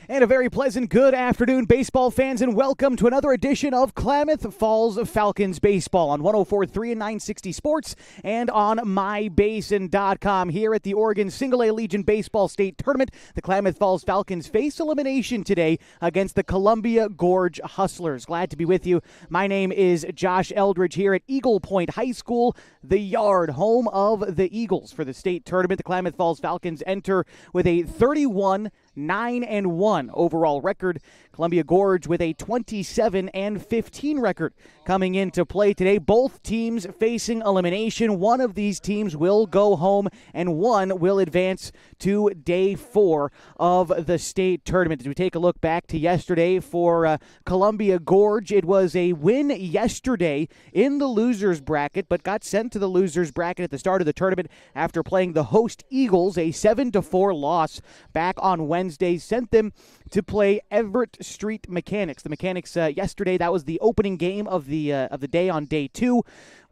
And a very pleasant good afternoon, baseball fans, and welcome to another edition of Klamath Falls Falcons Baseball on 104.3 and 960 Sports and on mybasin.com. Here at the Oregon Single-A Legion Baseball State Tournament, the Klamath Falls Falcons face elimination today against the Columbia Gorge Hustlers. Glad to be with you. My name is Josh Eldridge here at Eagle Point High School, the yard, home of the Eagles for the state tournament. The Klamath Falls Falcons enter with a 31-9-1 overall record. Columbia Gorge with a 27-15 record coming into play today. Both teams facing elimination. One of these teams will go home and one will advance to day 4 of the state tournament. As we take a look back to yesterday for Columbia Gorge, it was a win yesterday in the losers bracket, but got sent to the losers bracket at the start of the tournament after playing the host Eagles. A 7-4 loss back on Wednesday sent them to play Everett Street Mechanics. The Mechanics yesterday, that was the opening game of the day on day 2.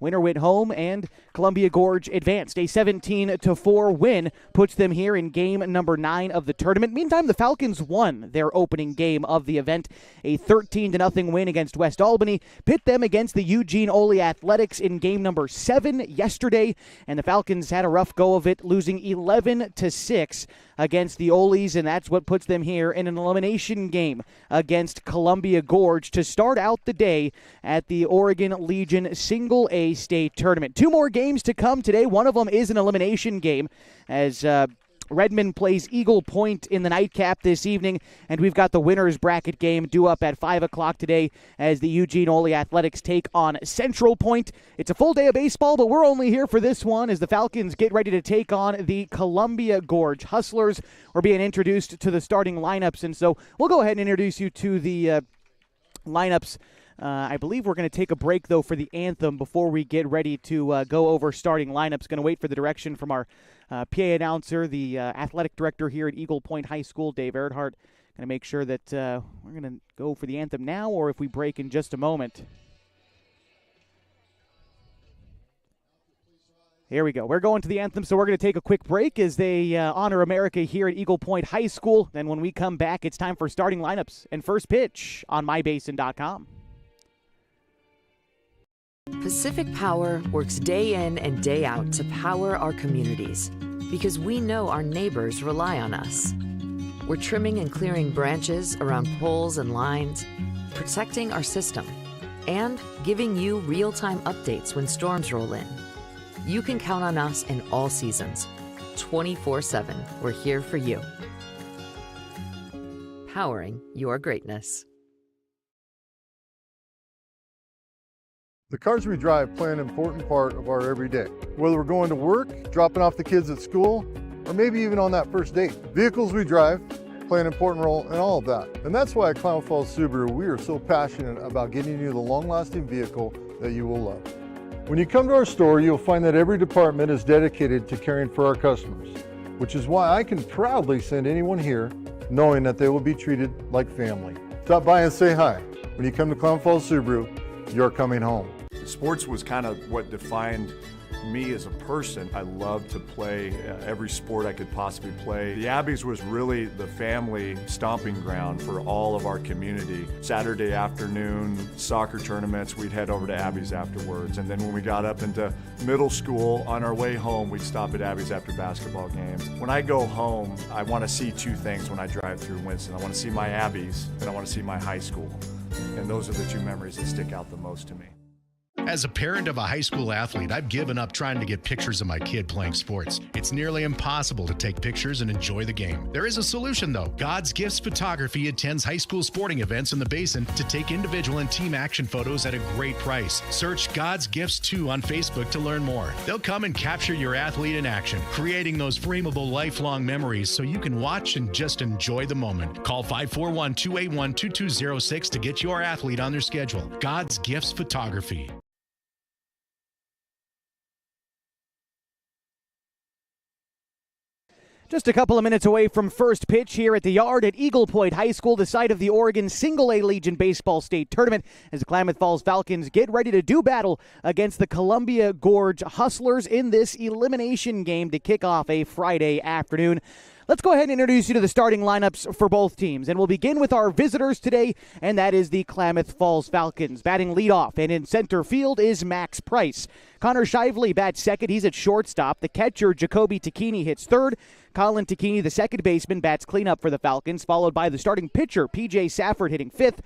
Winner went home, and Columbia Gorge advanced. A 17-4 win puts them here in game number 9 of the tournament. Meantime, the Falcons won their opening game of the event. A 13-0 win against West Albany pit them against the Eugene Ole Athletics in game number 7 yesterday, and the Falcons had a rough go of it, losing 11-6 against the Oles, and that's what puts them here in an elimination game against Columbia Gorge to start out the day at the Oregon Legion Single-A State Tournament. 2 more games to come today. One of them is an elimination game as Redmond plays Eagle Point in the nightcap this evening, and we've got the winner's bracket game due up at 5 o'clock today as the Eugene Ole Athletics take on Central Point. It's a full day of baseball, but we're only here for this one as the Falcons get ready to take on the Columbia Gorge Hustlers. We're being introduced to the starting lineups, and so we'll go ahead and introduce you to the lineups. I believe we're going to take a break, though, for the anthem before we get ready to go over starting lineups. Going to wait for the direction from our PA announcer, the athletic director here at Eagle Point High School, Dave Earhart. Going to make sure that we're going to go for the anthem now or if we break in just a moment. Here we go. We're going to the anthem, so we're going to take a quick break as they honor America here at Eagle Point High School. Then when we come back, it's time for starting lineups and first pitch on mybasin.com. Pacific Power works day in and day out to power our communities because we know our neighbors rely on us. We're trimming and clearing branches around poles and lines, protecting our system, and giving you real-time updates when storms roll in. You can count on us in all seasons. 24/7, we're here for you. Powering your greatness. The cars we drive play an important part of our everyday. Whether we're going to work, dropping off the kids at school, or maybe even on that first date. Vehicles we drive play an important role in all of that. And that's why at Klamath Falls Subaru, we are so passionate about getting you the long-lasting vehicle that you will love. When you come to our store, you'll find that every department is dedicated to caring for our customers, which is why I can proudly send anyone here knowing that they will be treated like family. Stop by and say hi. When you come to Klamath Falls Subaru, you're coming home. Sports was kind of what defined me as a person. I loved to play every sport I could possibly play. The Abbeys was really the family stomping ground for all of our community. Saturday afternoon soccer tournaments, we'd head over to Abbeys afterwards. And then when we got up into middle school, on our way home, we'd stop at Abbeys after basketball games. When I go home, I want to see 2 things when I drive through Winston. I want to see my Abbeys and I want to see my high school. And those are the 2 memories that stick out the most to me. As a parent of a high school athlete, I've given up trying to get pictures of my kid playing sports. It's nearly impossible to take pictures and enjoy the game. There is a solution, though. God's Gifts Photography attends high school sporting events in the Basin to take individual and team action photos at a great price. Search God's Gifts 2 on Facebook to learn more. They'll come and capture your athlete in action, creating those frameable lifelong memories so you can watch and just enjoy the moment. Call 541-281-2206 to get your athlete on their schedule. God's Gifts Photography. Just a couple of minutes away from first pitch here at the yard at Eagle Point High School, the site of the Oregon Single-A Legion Baseball State Tournament, as the Klamath Falls Falcons get ready to do battle against the Columbia Gorge Hustlers in this elimination game to kick off a Friday afternoon. Let's go ahead and introduce you to the starting lineups for both teams. And we'll begin with our visitors today, and that is the Klamath Falls Falcons. Batting leadoff and in center field is Max Price. Connor Shively bats second. He's at shortstop. The catcher, Jacoby Takini, hits third. Colin Takini, the second baseman, bats cleanup for the Falcons, followed by the starting pitcher, P.J. Safford, hitting fifth.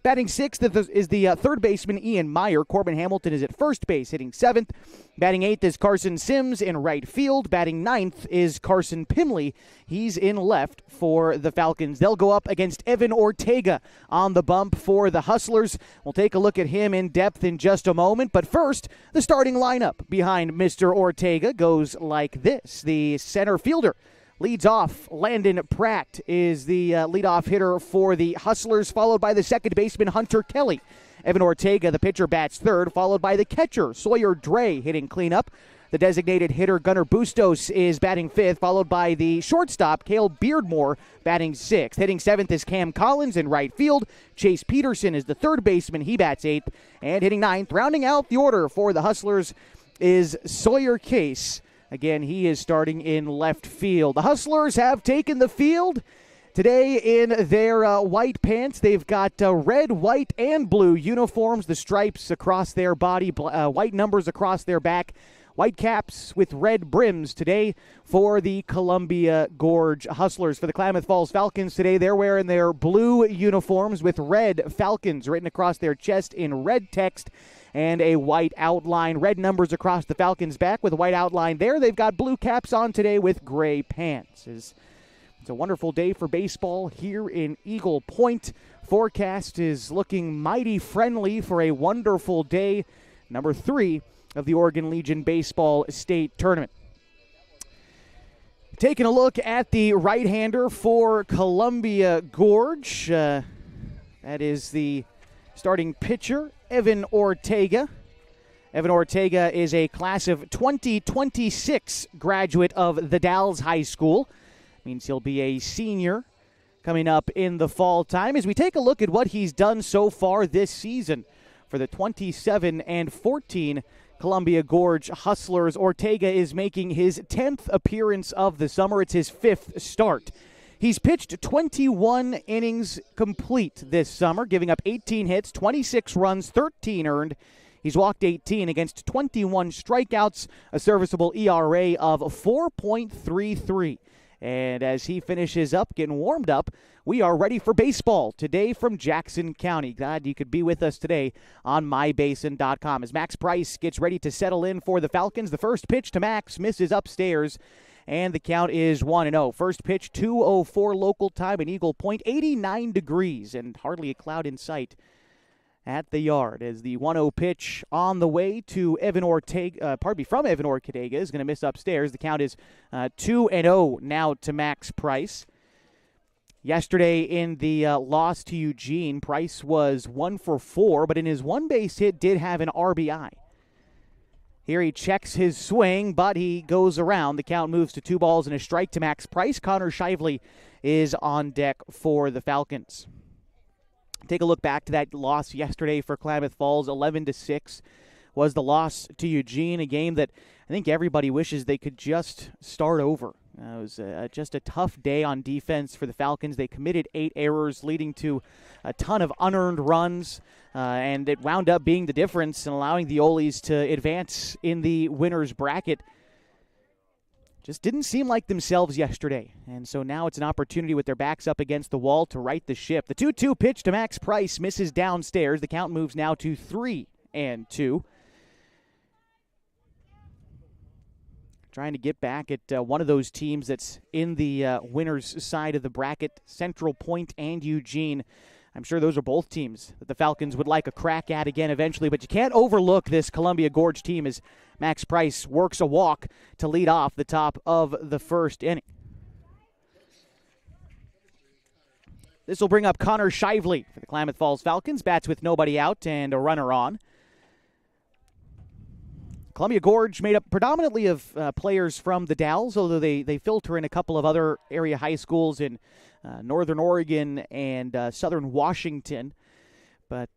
Batting sixth is the third baseman, Ian Meyer. Corbin Hamilton is at first base, hitting seventh. Batting eighth is Carson Sims in right field. Batting ninth is Carson Pimley. He's in left for the Falcons. They'll go up against Evan Ortega on the bump for the Hustlers. We'll take a look at him in depth in just a moment. But first, the starting lineup behind Mr. Ortega goes like this. The center fielder leads off. Landon Pratt is the leadoff hitter for the Hustlers, followed by the second baseman, Hunter Kelly. Evan Ortega, the pitcher, bats third, followed by the catcher, Sawyer Dre, hitting cleanup. The designated hitter, Gunnar Bustos, is batting fifth, followed by the shortstop, Cale Beardmore, batting sixth. Hitting seventh is Cam Collins in right field. Chase Peterson is the third baseman. He bats eighth. And hitting ninth, rounding out the order for the Hustlers, is Sawyer Case. Again, he is starting in left field. The Hustlers have taken the field today in their white pants. They've got red, white, and blue uniforms, the stripes across their body, white numbers across their back, white caps with red brims today for the Columbia Gorge Hustlers. For the Klamath Falls Falcons today, they're wearing their blue uniforms with red Falcons written across their chest in red text and a white outline. Red numbers across the Falcons' back with a white outline there. They've got blue caps on today with gray pants. It's a wonderful day for baseball here in Eagle Point. Forecast is looking mighty friendly for a wonderful day, number 3 of the Oregon Legion Baseball State Tournament. Taking a look at the right-hander for Columbia Gorge. That is the starting pitcher, Evan Ortega. Evan Ortega is a class of 2026 graduate of the Dalles High School. Means he'll be a senior coming up in the fall time. As we take a look at what he's done so far this season for the 27-14 Columbia Gorge Hustlers, Ortega is making his 10th appearance of the summer. It's his 5th start. He's pitched 21 innings complete this summer, giving up 18 hits, 26 runs, 13 earned. He's walked 18 against 21 strikeouts, a serviceable ERA of 4.33. And as he finishes up, getting warmed up, we are ready for baseball today from Jackson County. Glad you could be with us today on mybasin.com. As Max Price gets ready to settle in for the Falcons, the first pitch to Max misses upstairs, and the count is 1-0. First pitch, 2:04 local time in Eagle Point, 89 degrees, and hardly a cloud in sight at the yard. As the 1-0 pitch on the way to Evan Ortega, from Evan Ortega is going to miss upstairs. The count is 2-0 now to Max Price. Yesterday in the loss to Eugene, Price was 1 for 4, but in his one base hit did have an RBI. Here he checks his swing, but he goes around. The count moves to 2 balls and a strike to Max Price. Connor Shively is on deck for the Falcons. Take a look back to that loss yesterday for Klamath Falls. 11-6 was the loss to Eugene, a game that I think everybody wishes they could just start over. It was just a tough day on defense for the Falcons. They committed 8 errors, leading to a ton of unearned runs, and it wound up being the difference in allowing the Olies to advance in the winner's bracket. Just didn't seem like themselves yesterday, and so now it's an opportunity with their backs up against the wall to right the ship. The 2-2 pitch to Max Price misses downstairs. The count moves now to 3-2. Trying to get back at one of those teams that's in the winner's side of the bracket, Central Point and Eugene. I'm sure those are both teams that the Falcons would like a crack at again eventually, but you can't overlook this Columbia Gorge team as Max Price works a walk to lead off the top of the first inning. This will bring up Connor Shively for the Klamath Falls Falcons. Bats with nobody out and a runner on. Columbia Gorge made up predominantly of players from the Dalles, although they filter in a couple of other area high schools in Northern Oregon and Southern Washington. But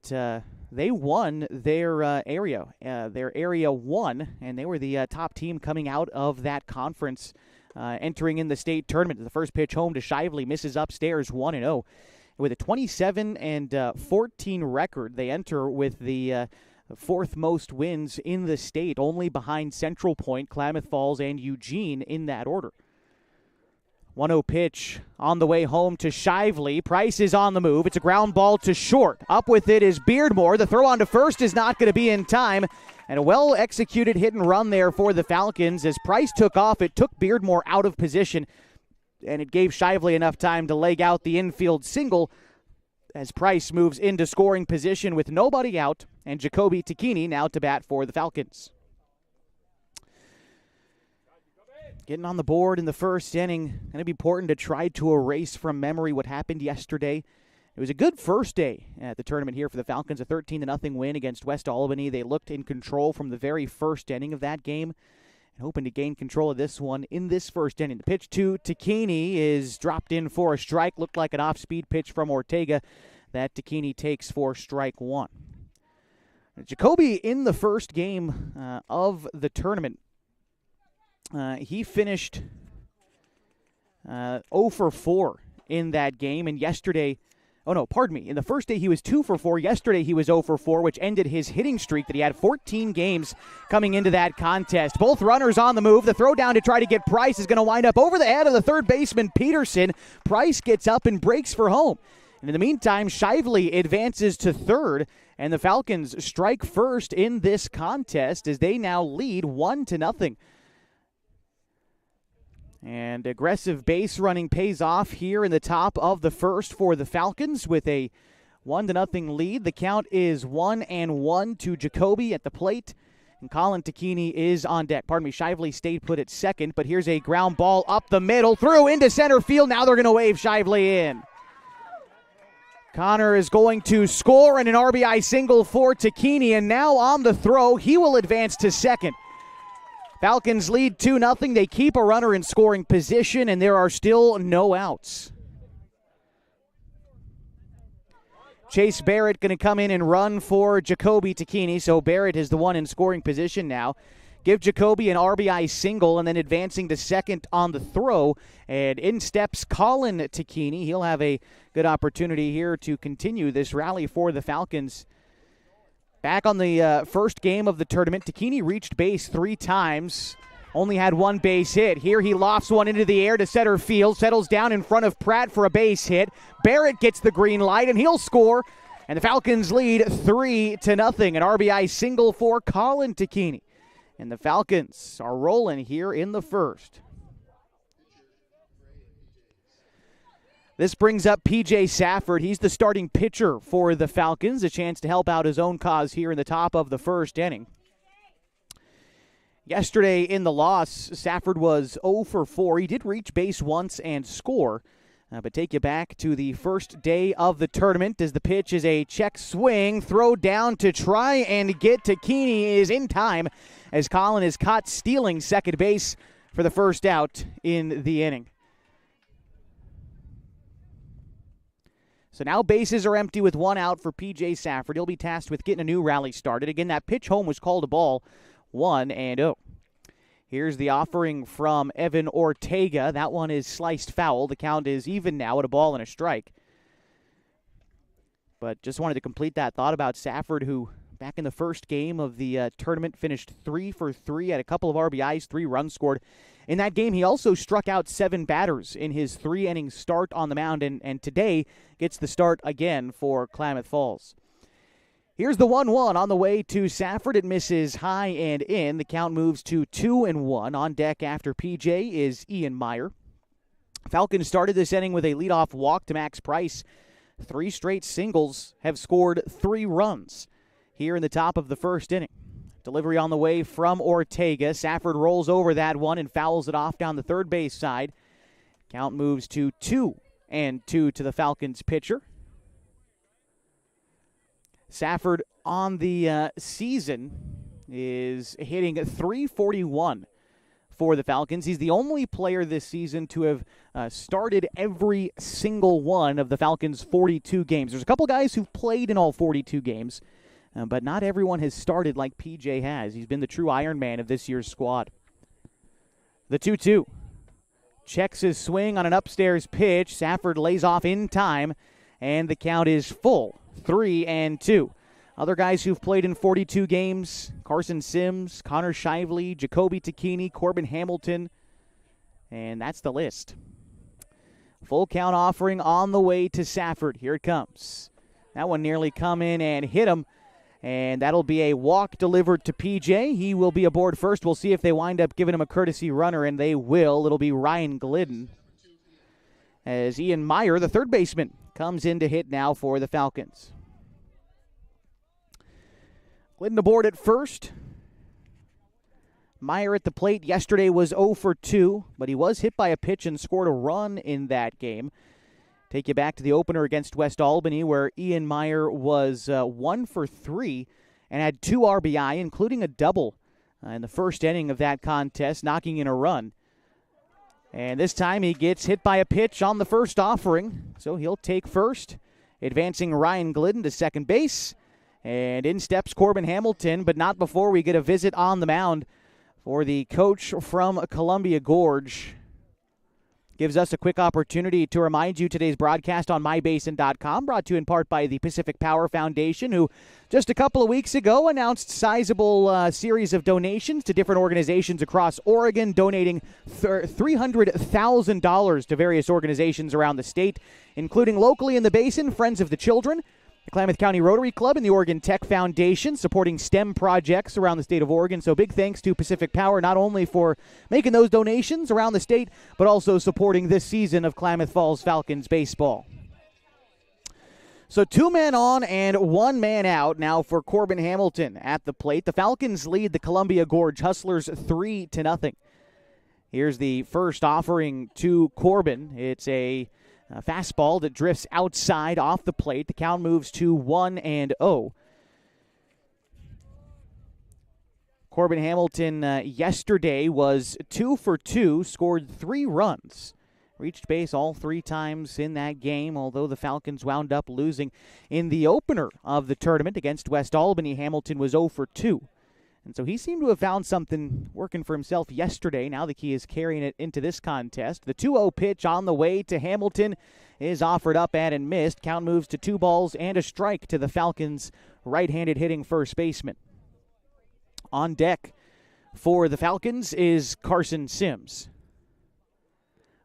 they won their area. Their area won, and they were the top team coming out of that conference entering in the state tournament. The first pitch home to Shively misses upstairs 1-0. With a 27-14 record, they enter with the fourth most wins in the state, only behind Central Point, Klamath Falls, and Eugene in that order. 1-0 pitch on the way home to Shively. Price is on the move. It's a ground ball to short. Up with it is Beardmore. The throw on to first is not going to be in time. And a well-executed hit and run there for the Falcons. As Price took off, it took Beardmore out of position, and it gave Shively enough time to leg out the infield single as Price moves into scoring position with nobody out, and Jacoby Takini now to bat for the Falcons. Getting on the board in the first inning, going to be important to try to erase from memory what happened yesterday. It was a good first day at the tournament here for the Falcons, a 13-0 win against West Albany. They looked in control from the very first inning of that game and hoping to gain control of this one in this first inning. The pitch to Takini is dropped in for a strike. Looked like an off-speed pitch from Ortega that Takini takes for strike one. Jacoby in the first game of the tournament, he finished 0 for 4 in that game, and yesterday, in the first day he was 2 for 4. Yesterday he was 0 for 4, which ended his hitting streak that he had 14 games coming into that contest. Both runners on the move. The throw down to try to get Price is going to wind up over the head of the third baseman, Peterson. Price gets up and breaks for home. And in the meantime, Shively advances to third, and the Falcons strike first in this contest as they now lead 1-0. And aggressive base running pays off here in the top of the first for the Falcons with a 1-0 lead. The count is 1-1 to Jacoby at the plate. And Colin Takini is on deck. Shively stayed put at second, but here's a ground ball up the middle, through into center field. Now they're going to wave Shively in. Connor is going to score, and an RBI single for Takini, and now on the throw, he will advance to second. Falcons lead 2-0. They keep a runner in scoring position, and there are still no outs. Chase Barrett going to come in and run for Jacoby Takini, so Barrett is the one in scoring position now. Give Jacoby an RBI single, and then advancing to second on the throw. And in steps Colin Takini. He'll have a good opportunity here to continue this rally for the Falcons. Back on the first game of the tournament, Takini reached base 3 times, only had 1 base hit. Here he lofts one into the air to center field, settles down in front of Pratt for a base hit. Barrett gets the green light, and he'll score. And the Falcons lead 3-0. An RBI single for Colin Takini. And the Falcons are rolling here in the first. This brings up P.J. Safford. He's the starting pitcher for the Falcons. A chance to help out his own cause here in the top of the first inning. Yesterday in the loss, Safford was 0 for 4. He did reach base once and score. But take you back to the first day of the tournament as the pitch is a check swing. Throw down to try and get Takini is in time as Colin is caught stealing second base for the first out in the inning. So now bases are empty with 1 out for P.J. Safford. He'll be tasked with getting a new rally started. Again, that pitch home was called a ball, 1-0. Here's the offering from Evan Ortega. That one is sliced foul. The count is even now at a ball and a strike. But just wanted to complete that thought about Safford, who back in the first game of the tournament finished 3 for 3, had a couple of RBIs, 3 runs scored. In that game, he also struck out 7 batters in his 3-inning start on the mound, and today gets the start again for Klamath Falls. Here's the 1-1 on the way to Safford. It misses high and in. The count moves to 2-1. On deck after PJ is Ian Meyer. Falcons started this inning with a leadoff walk to Max Price. 3 straight singles have scored 3 runs here in the top of the first inning. Delivery on the way from Ortega. Safford rolls over that one and fouls it off down the third base side. Count moves to 2-2 to the Falcons pitcher. Safford on the season is hitting .341 for the Falcons. He's the only player this season to have started every single one of the Falcons' 42 games. There's a couple guys who've played in all 42 games, but not everyone has started like PJ has. He's been the true Iron Man of this year's squad. The 2-2. checks his swing on an upstairs pitch. Safford lays off in time, and the count is full, 3-2. Other guys who've played in 42 games, Carson Sims, Connor Shively, Jacoby Takini, Corbin Hamilton, and that's the list. Full count offering on the way to Safford. Here it comes. That one nearly come in and hit him, and that'll be a walk delivered to PJ. He will be aboard first. We'll see if they wind up giving him a courtesy runner, and they will. It'll be Ryan Glidden, as Ian Meyer, the third baseman, comes in to hit now for the Falcons. Glidden aboard at first. Meyer at the plate yesterday was 0 for 2, but he was hit by a pitch and scored a run in that game. Take you back to the opener against West Albany, where Ian Meyer was 1 for 3 and had 2 RBI, including a double in the first inning of that contest, knocking in a run. And this time he gets hit by a pitch on the first offering, so he'll take first, advancing Ryan Glidden to second base. And in steps Corbin Hamilton, but not before we get a visit on the mound for the coach from Columbia Gorge. Gives us a quick opportunity to remind you today's broadcast on mybasin.com, brought to you in part by the Pacific Power Foundation, who just a couple of weeks ago announced sizable series of donations to different organizations across Oregon, donating $300,000 to various organizations around the state, including locally in the basin, Friends of the Children, the Klamath County Rotary Club, and the Oregon Tech Foundation, supporting STEM projects around the state of Oregon. So big thanks to Pacific Power, not only for making those donations around the state, but also supporting this season of Klamath Falls Falcons baseball. So 2 men on and 1 man out now for Corbin Hamilton at the plate. The Falcons lead the Columbia Gorge Hustlers 3-0. Here's the first offering to Corbin. It's a fastball that drifts outside off the plate. The count moves to 1-0. Corbin Hamilton yesterday was 2 for 2, scored 3 runs. Reached base all 3 times in that game, although the Falcons wound up losing in the opener of the tournament against West Albany. Hamilton was 0 for 2. And so he seemed to have found something working for himself yesterday. Now the key is carrying it into this contest. The 2-0 pitch on the way to Hamilton is offered up and missed. Count moves to 2 balls and a strike to the Falcons' right-handed hitting first baseman. On deck for the Falcons is Carson Sims.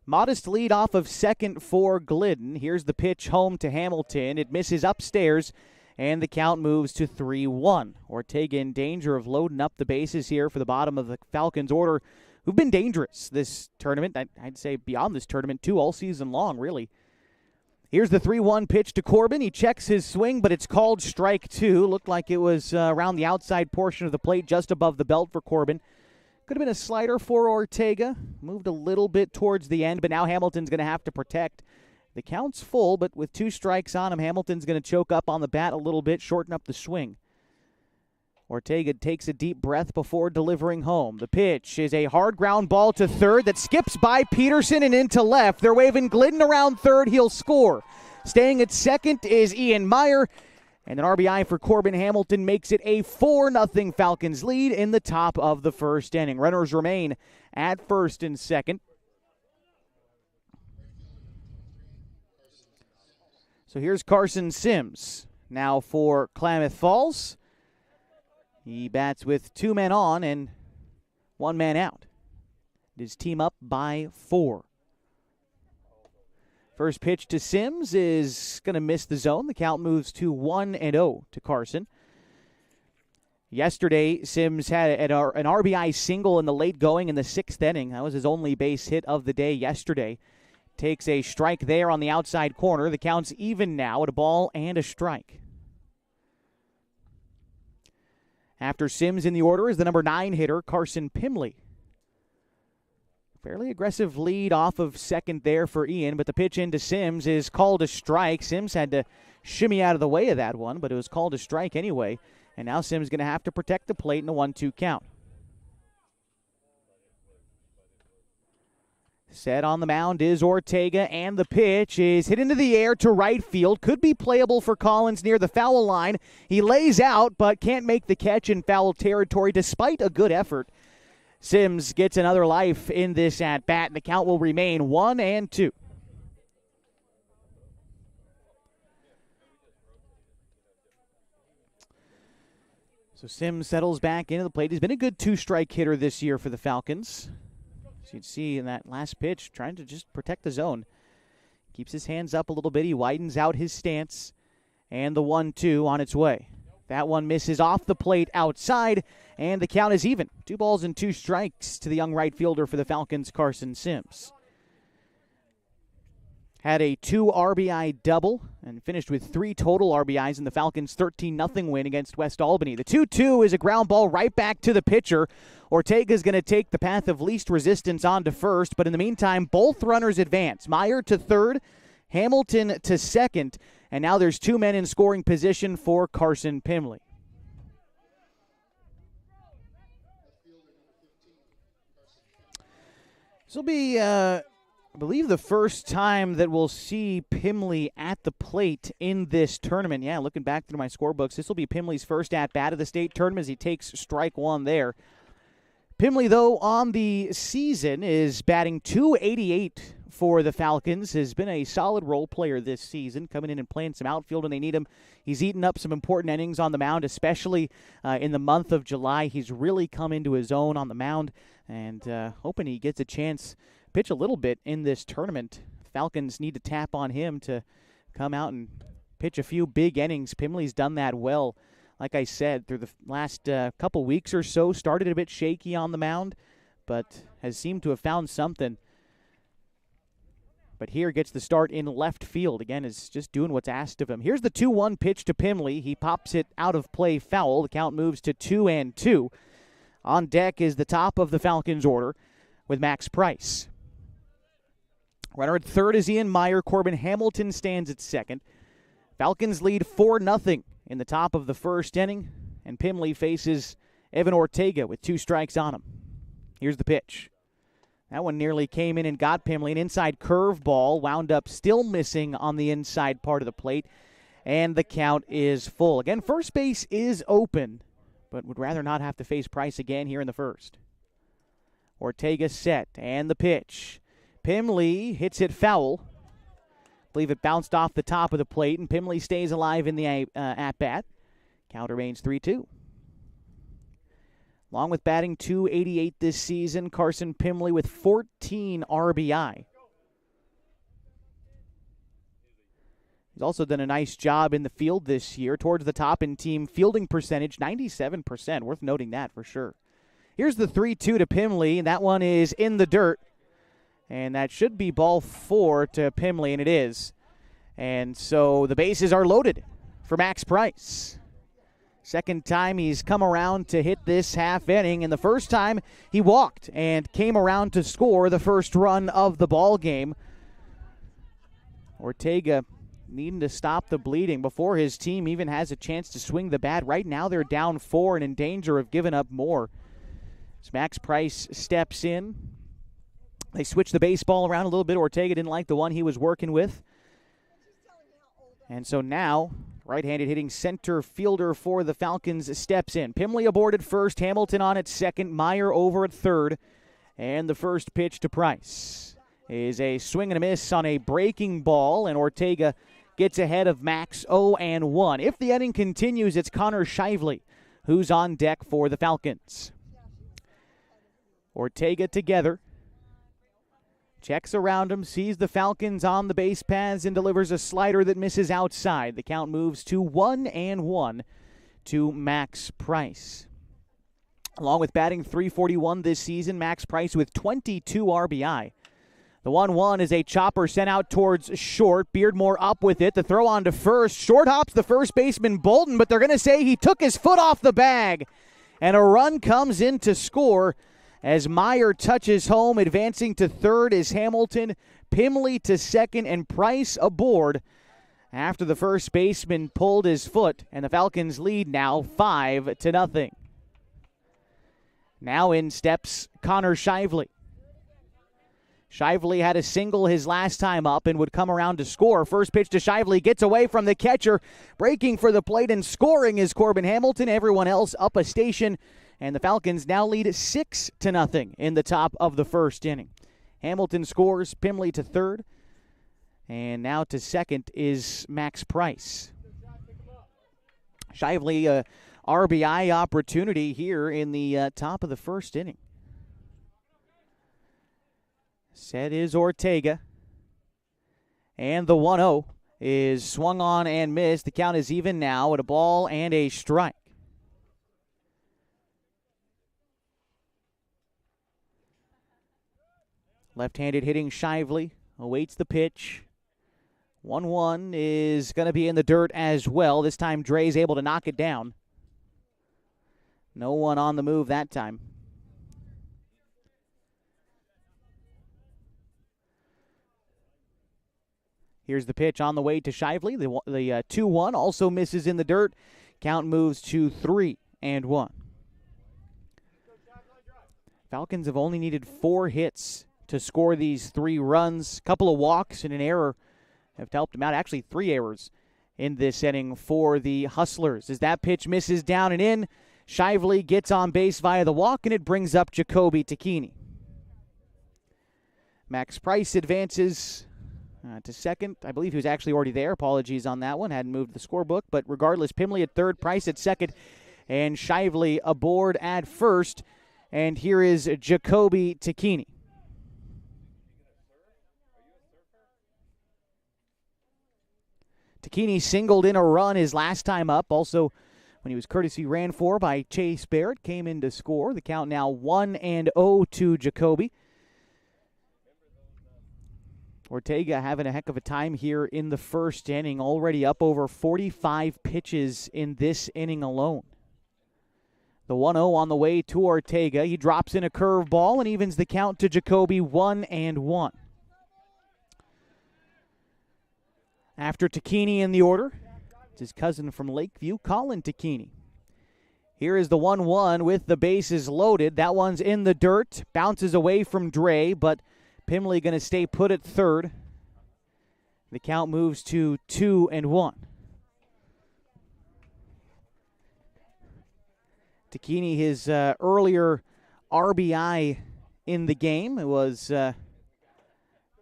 Modest lead off of second for Glidden. Here's the pitch home to Hamilton. It misses upstairs, and the count moves to 3-1. Ortega in danger of loading up the bases here for the bottom of the Falcons order, who've been dangerous this tournament. I'd say beyond this tournament, too, all season long, really. Here's the 3-1 pitch to Corbin. He checks his swing, but it's called strike 2. Looked like it was around the outside portion of the plate, just above the belt for Corbin. Could have been a slider for Ortega. Moved a little bit towards the end, but now Hamilton's going to have to protect. The count's full, but with 2 strikes on him, Hamilton's going to choke up on the bat a little bit, shorten up the swing. Ortega takes a deep breath before delivering home. The pitch is a hard ground ball to third that skips by Peterson and into left. They're waving Glidden around third. He'll score. Staying at second is Ian Meyer, and an RBI for Corbin Hamilton makes it a 4-0 Falcons lead in the top of the first inning. Runners remain at first and second. So here's Carson Sims now for Klamath Falls. He bats with 2 men on and 1 man out. His team up by 4. First pitch to Sims is going to miss the zone. The count moves to 1-0 to Carson. Yesterday, Sims had an RBI single in the late going in the 6th inning. That was his only base hit of the day yesterday. Takes a strike there on the outside corner. The count's even now at a ball and a strike. After Sims in the order is the number 9 hitter, Carson Pimley. Fairly aggressive lead off of second there for Ian, but the pitch into Sims is called a strike. Sims had to shimmy out of the way of that one, but it was called a strike anyway. And now Sims going to have to protect the plate in a 1-2 count. Set on the mound is Ortega, and the pitch is hit into the air to right field. Could be playable for Collins near the foul line. He lays out, but can't make the catch in foul territory despite a good effort. Sims gets another life in this at-bat, and the count will remain 1-2. So Sims settles back into the plate. He's been a good two-strike hitter this year for the Falcons. As you can see in that last pitch, trying to just protect the zone. Keeps his hands up a little bit. He widens out his stance. And the 1-2 on its way. That one misses off the plate outside, and the count is even. 2 balls and 2 strikes to the young right fielder for the Falcons, Carson Sims. Had a 2 RBI double and finished with 3 total RBIs in the Falcons' 13-0 win against West Albany. The 2-2 is a ground ball right back to the pitcher. Ortega's going to take the path of least resistance on to first, but in the meantime, both runners advance. Meyer to third, Hamilton to second, and now there's 2 men in scoring position for Carson Pimley. This will be, I believe, the first time that we'll see Pimley at the plate in this tournament. Yeah, looking back through my scorebooks, this will be Pimley's first at-bat of the state tournament as he takes strike 1 there. Pimley, though, on the season is batting .288 for the Falcons. Has been a solid role player this season, coming in and playing some outfield when they need him. He's eaten up some important innings on the mound, especially in the month of July. He's really come into his own on the mound, and hoping he gets a chance pitch a little bit in this tournament. Falcons need to tap on him to come out and pitch a few big innings. Pimley's done that well. Like I said, through the last couple weeks or so, started a bit shaky on the mound, but has seemed to have found something. But here gets the start in left field. Again, is just doing what's asked of him. Here's the 2-1 pitch to Pimley. He pops it out of play foul. The count moves to 2-2. On deck is the top of the Falcons order with Max Price. Runner at third is Ian Meyer. Corbin Hamilton stands at second. Falcons lead 4-0 in the top of the first inning, and Pimley faces Evan Ortega with 2 strikes on him. Here's the pitch. That one nearly came in and got Pimley. An inside curveball wound up still missing on the inside part of the plate, and the count is full. Again, first base is open, but would rather not have to face Price again here in the first. Ortega set, and the pitch. Pimley hits it foul. I believe it bounced off the top of the plate, and Pimley stays alive in the at-bat. Count remains 3-2. Along with batting .288 this season, Carson Pimley with 14 RBI. He's also done a nice job in the field this year, towards the top in team fielding percentage, 97%. Worth noting that for sure. Here's the 3-2 to Pimley, and that one is in the dirt. And that should be ball 4 to Pimley, and it is. And so the bases are loaded for Max Price. Second time he's come around to hit this half inning, and the first time he walked and came around to score the first run of the ball game. Ortega needing to stop the bleeding before his team even has a chance to swing the bat. Right now they're down 4 and in danger of giving up more. As Max Price steps in, they switch the baseball around a little bit. Ortega didn't like the one he was working with. And so now, right-handed hitting center fielder for the Falcons steps in. Pimley aboard at first, Hamilton on at second, Meyer over at third. And the first pitch to Price is a swing and a miss on a breaking ball, and Ortega gets ahead of Max 0-1. If the inning continues, it's Connor Shively who's on deck for the Falcons. Ortega together. Checks around him, sees the Falcons on the base paths, and delivers a slider that misses outside. The count moves to 1-1 to Max Price. Along with batting .341 this season, Max Price with 22 RBI. The 1-1 is a chopper sent out towards short. Beardmore up with it. The throw on to first. Short hops the first baseman Bolton, but they're going to say he took his foot off the bag. And a run comes in to score as Meyer touches home. Advancing to third is Hamilton. Pimley to second, and Price aboard after the first baseman pulled his foot. And the Falcons lead now 5-0. Now in steps Connor Shively. Shively had a single his last time up and would come around to score. First pitch to Shively, gets away from the catcher. Breaking for the plate and scoring is Corbin Hamilton. Everyone else up a station And the Falcons now lead 6-0 in the top of the first inning. Hamilton scores, Pimley to third. And now to second is Max Price. Shively, RBI opportunity here in the top of the first inning. Set is Ortega. And the 1-0 is swung on and missed. The count is even now at a ball and a strike. Left-handed hitting Shively awaits the pitch. 1-1 is going to be in the dirt as well. This time Dre's able to knock it down. No one on the move that time. Here's the pitch on the way to Shively. The 2-1 also misses in the dirt. Count moves to 3-1. Falcons have only needed 4 hits to score these 3 runs. A couple of walks and an error have helped them out. Actually, 3 errors in this inning for the Hustlers. As that pitch misses down and in, Shively gets on base via the walk, and it brings up Jacoby Tacchini. Max Price advances to second. I believe he was actually already there. Apologies on that one. Hadn't moved the scorebook. But regardless, Pimley at third, Price at second, and Shively aboard at first. And here is Jacoby Tacchini. Tacchini singled in a run his last time up. Also, when he was courtesy ran for by Chase Barrett, came in to score. The count now 1-0 to Jacoby. Ortega having a heck of a time here in the first inning, already up over 45 pitches in this inning alone. The 1-0 on the way to Ortega. He drops in a curveball and evens the count to Jacoby 1-1. After Tacchini in the order, it's his cousin from Lakeview, Colin Tacchini. Here is the 1-1 with the bases loaded. That one's in the dirt, bounces away from Dre, but Pimley going to stay put at third. The count moves to 2-1. Tacchini, his earlier RBI in the game, it was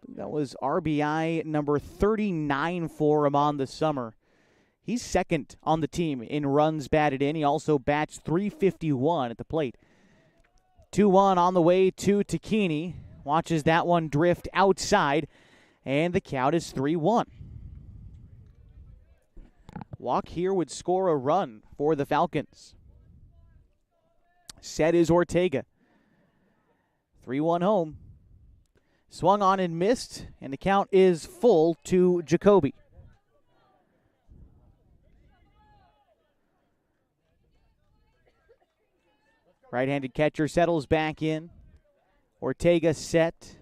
that was RBI number 39 for him on the summer. He's second on the team in runs batted in. He also bats .351 at the plate. 2-1 on the way to Tacchini. Watches that one drift outside, and the count is 3-1. Walk here would score a run for the Falcons. Set is Ortega. 3-1 home. Swung on and missed, and the count is full to Jacoby. Right-handed catcher settles back in. Ortega set,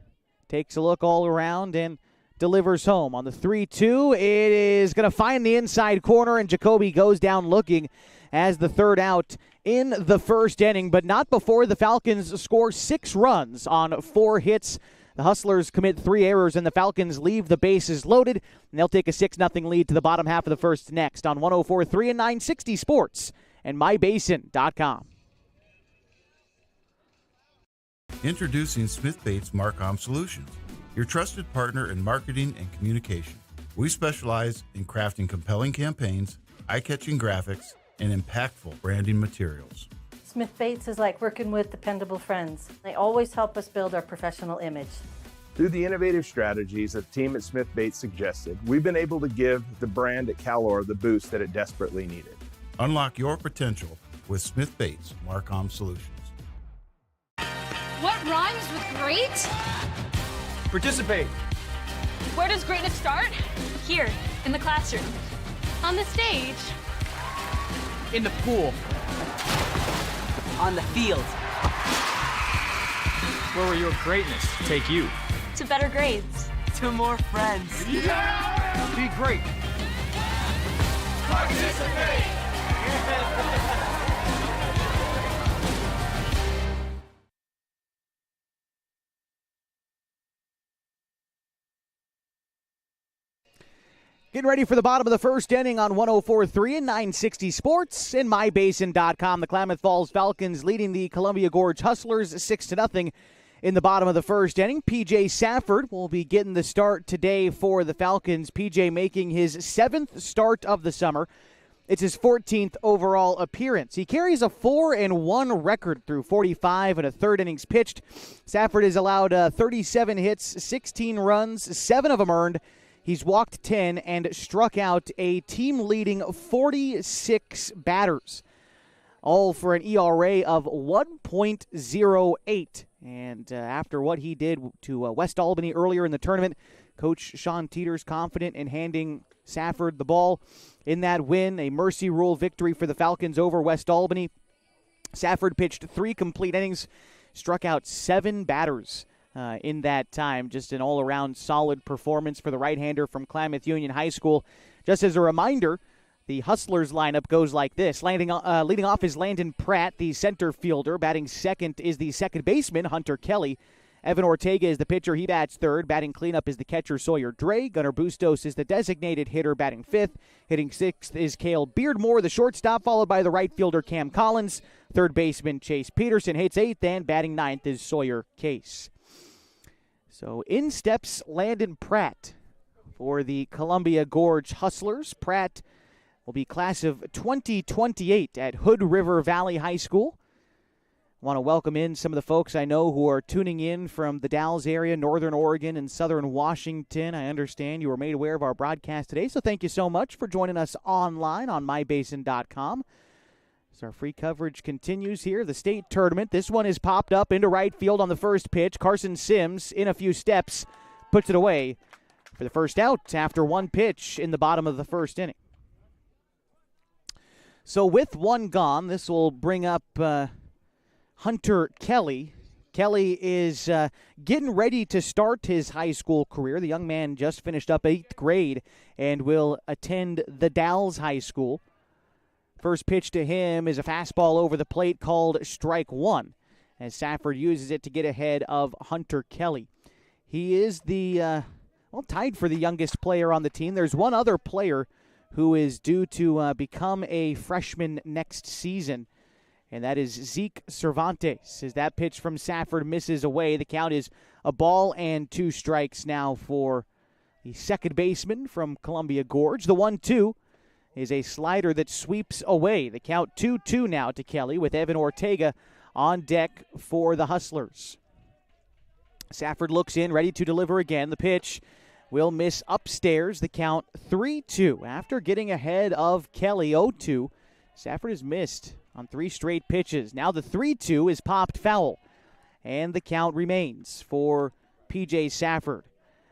takes a look all around, and delivers home. On the 3-2, it is going to find the inside corner, and Jacoby goes down looking as the third out in the first inning, but not before the Falcons score 6 runs on 4 hits. The Hustlers commit 3 errors, and the Falcons leave the bases loaded, and they'll take a 6-0 lead to the bottom half of the first next on 104.3 and 960 Sports and mybasin.com. Introducing Smith Bates Marcom Solutions, your trusted partner in marketing and communication. We specialize in crafting compelling campaigns, eye-catching graphics, and impactful branding materials. Smith Bates is like working with dependable friends. They always help us build our professional image. Through the innovative strategies that the team at Smith Bates suggested, we've been able to give the brand at Calor the boost that it desperately needed. Unlock your potential with Smith Bates Marcom Solutions. What rhymes with great? Participate. Where does greatness start? Here, in the classroom. On the stage. In the pool. On the field. Where will your greatness take you? To better grades. To more friends. Yeah! Be great. Participate. Getting ready for the bottom of the first inning on 104.3 and 960 Sports and MyBasin.com. The Klamath Falls Falcons leading the Columbia Gorge Hustlers 6-0 in the bottom of the first inning. P.J. Safford will be getting the start today for the Falcons. P.J. making his 7th start of the summer. It's his 14th overall appearance. He carries a 4-1 record through 45 and a third innings pitched. Safford has allowed 37 hits, 16 runs, 7 of them earned. He's walked 10 and struck out a team-leading 46 batters, all for an ERA of 1.08. And after what he did to West Albany earlier in the tournament, Coach Sean Teeter's confident in handing Safford the ball in that win, a mercy rule victory for the Falcons over West Albany. Safford pitched 3 complete innings, struck out 7 batters in that time. Just an all-around solid performance for the right-hander from Klamath Union High School. Just as a reminder, the Hustlers lineup goes like this. Leading off is Landon Pratt, the center fielder. Batting second is the second baseman, Hunter Kelly. Evan Ortega is the pitcher. He bats third. Batting cleanup is the catcher, Sawyer Dre. Gunnar Bustos is the designated hitter, batting fifth. Hitting sixth is Cale Beardmore, the shortstop, followed by the right fielder, Cam Collins. Third baseman, Chase Peterson, hits eighth, and batting ninth is Sawyer Case. So in steps Landon Pratt for the Columbia Gorge Hustlers. Pratt will be class of 2028 at Hood River Valley High School. I want to welcome in some of the folks I know who are tuning in from the Dalles area, Northern Oregon, and Southern Washington. I understand you were made aware of our broadcast today, so thank you so much for joining us online on mybasin.com. As our free coverage continues here, the state tournament. This one is popped up into right field on the first pitch. Carson Sims, in a few steps, puts it away for the first out after one pitch in the bottom of the first inning. So with one gone, this will bring up Hunter Kelly. Kelly is getting ready to start his high school career. The young man just finished up 8th grade and will attend the Dalles High School. First pitch to him is a fastball over the plate called strike one, as Safford uses it to get ahead of Hunter Kelly. He is the, tied for the youngest player on the team. There's one other player who is due to become a freshman next season, and that is Zeke Cervantes. As that pitch from Safford misses away, the count is a ball and 2 strikes now for the second baseman from Columbia Gorge. The 1-2 is a slider that sweeps away. The count 2-2 now to Kelly, with Evan Ortega on deck for the Hustlers. Safford looks in, ready to deliver again. The pitch will miss upstairs. The count 3-2. After getting ahead of Kelly 0-2, Safford has missed on 3 straight pitches. Now the 3-2 is popped foul, and the count remains for P.J. Safford.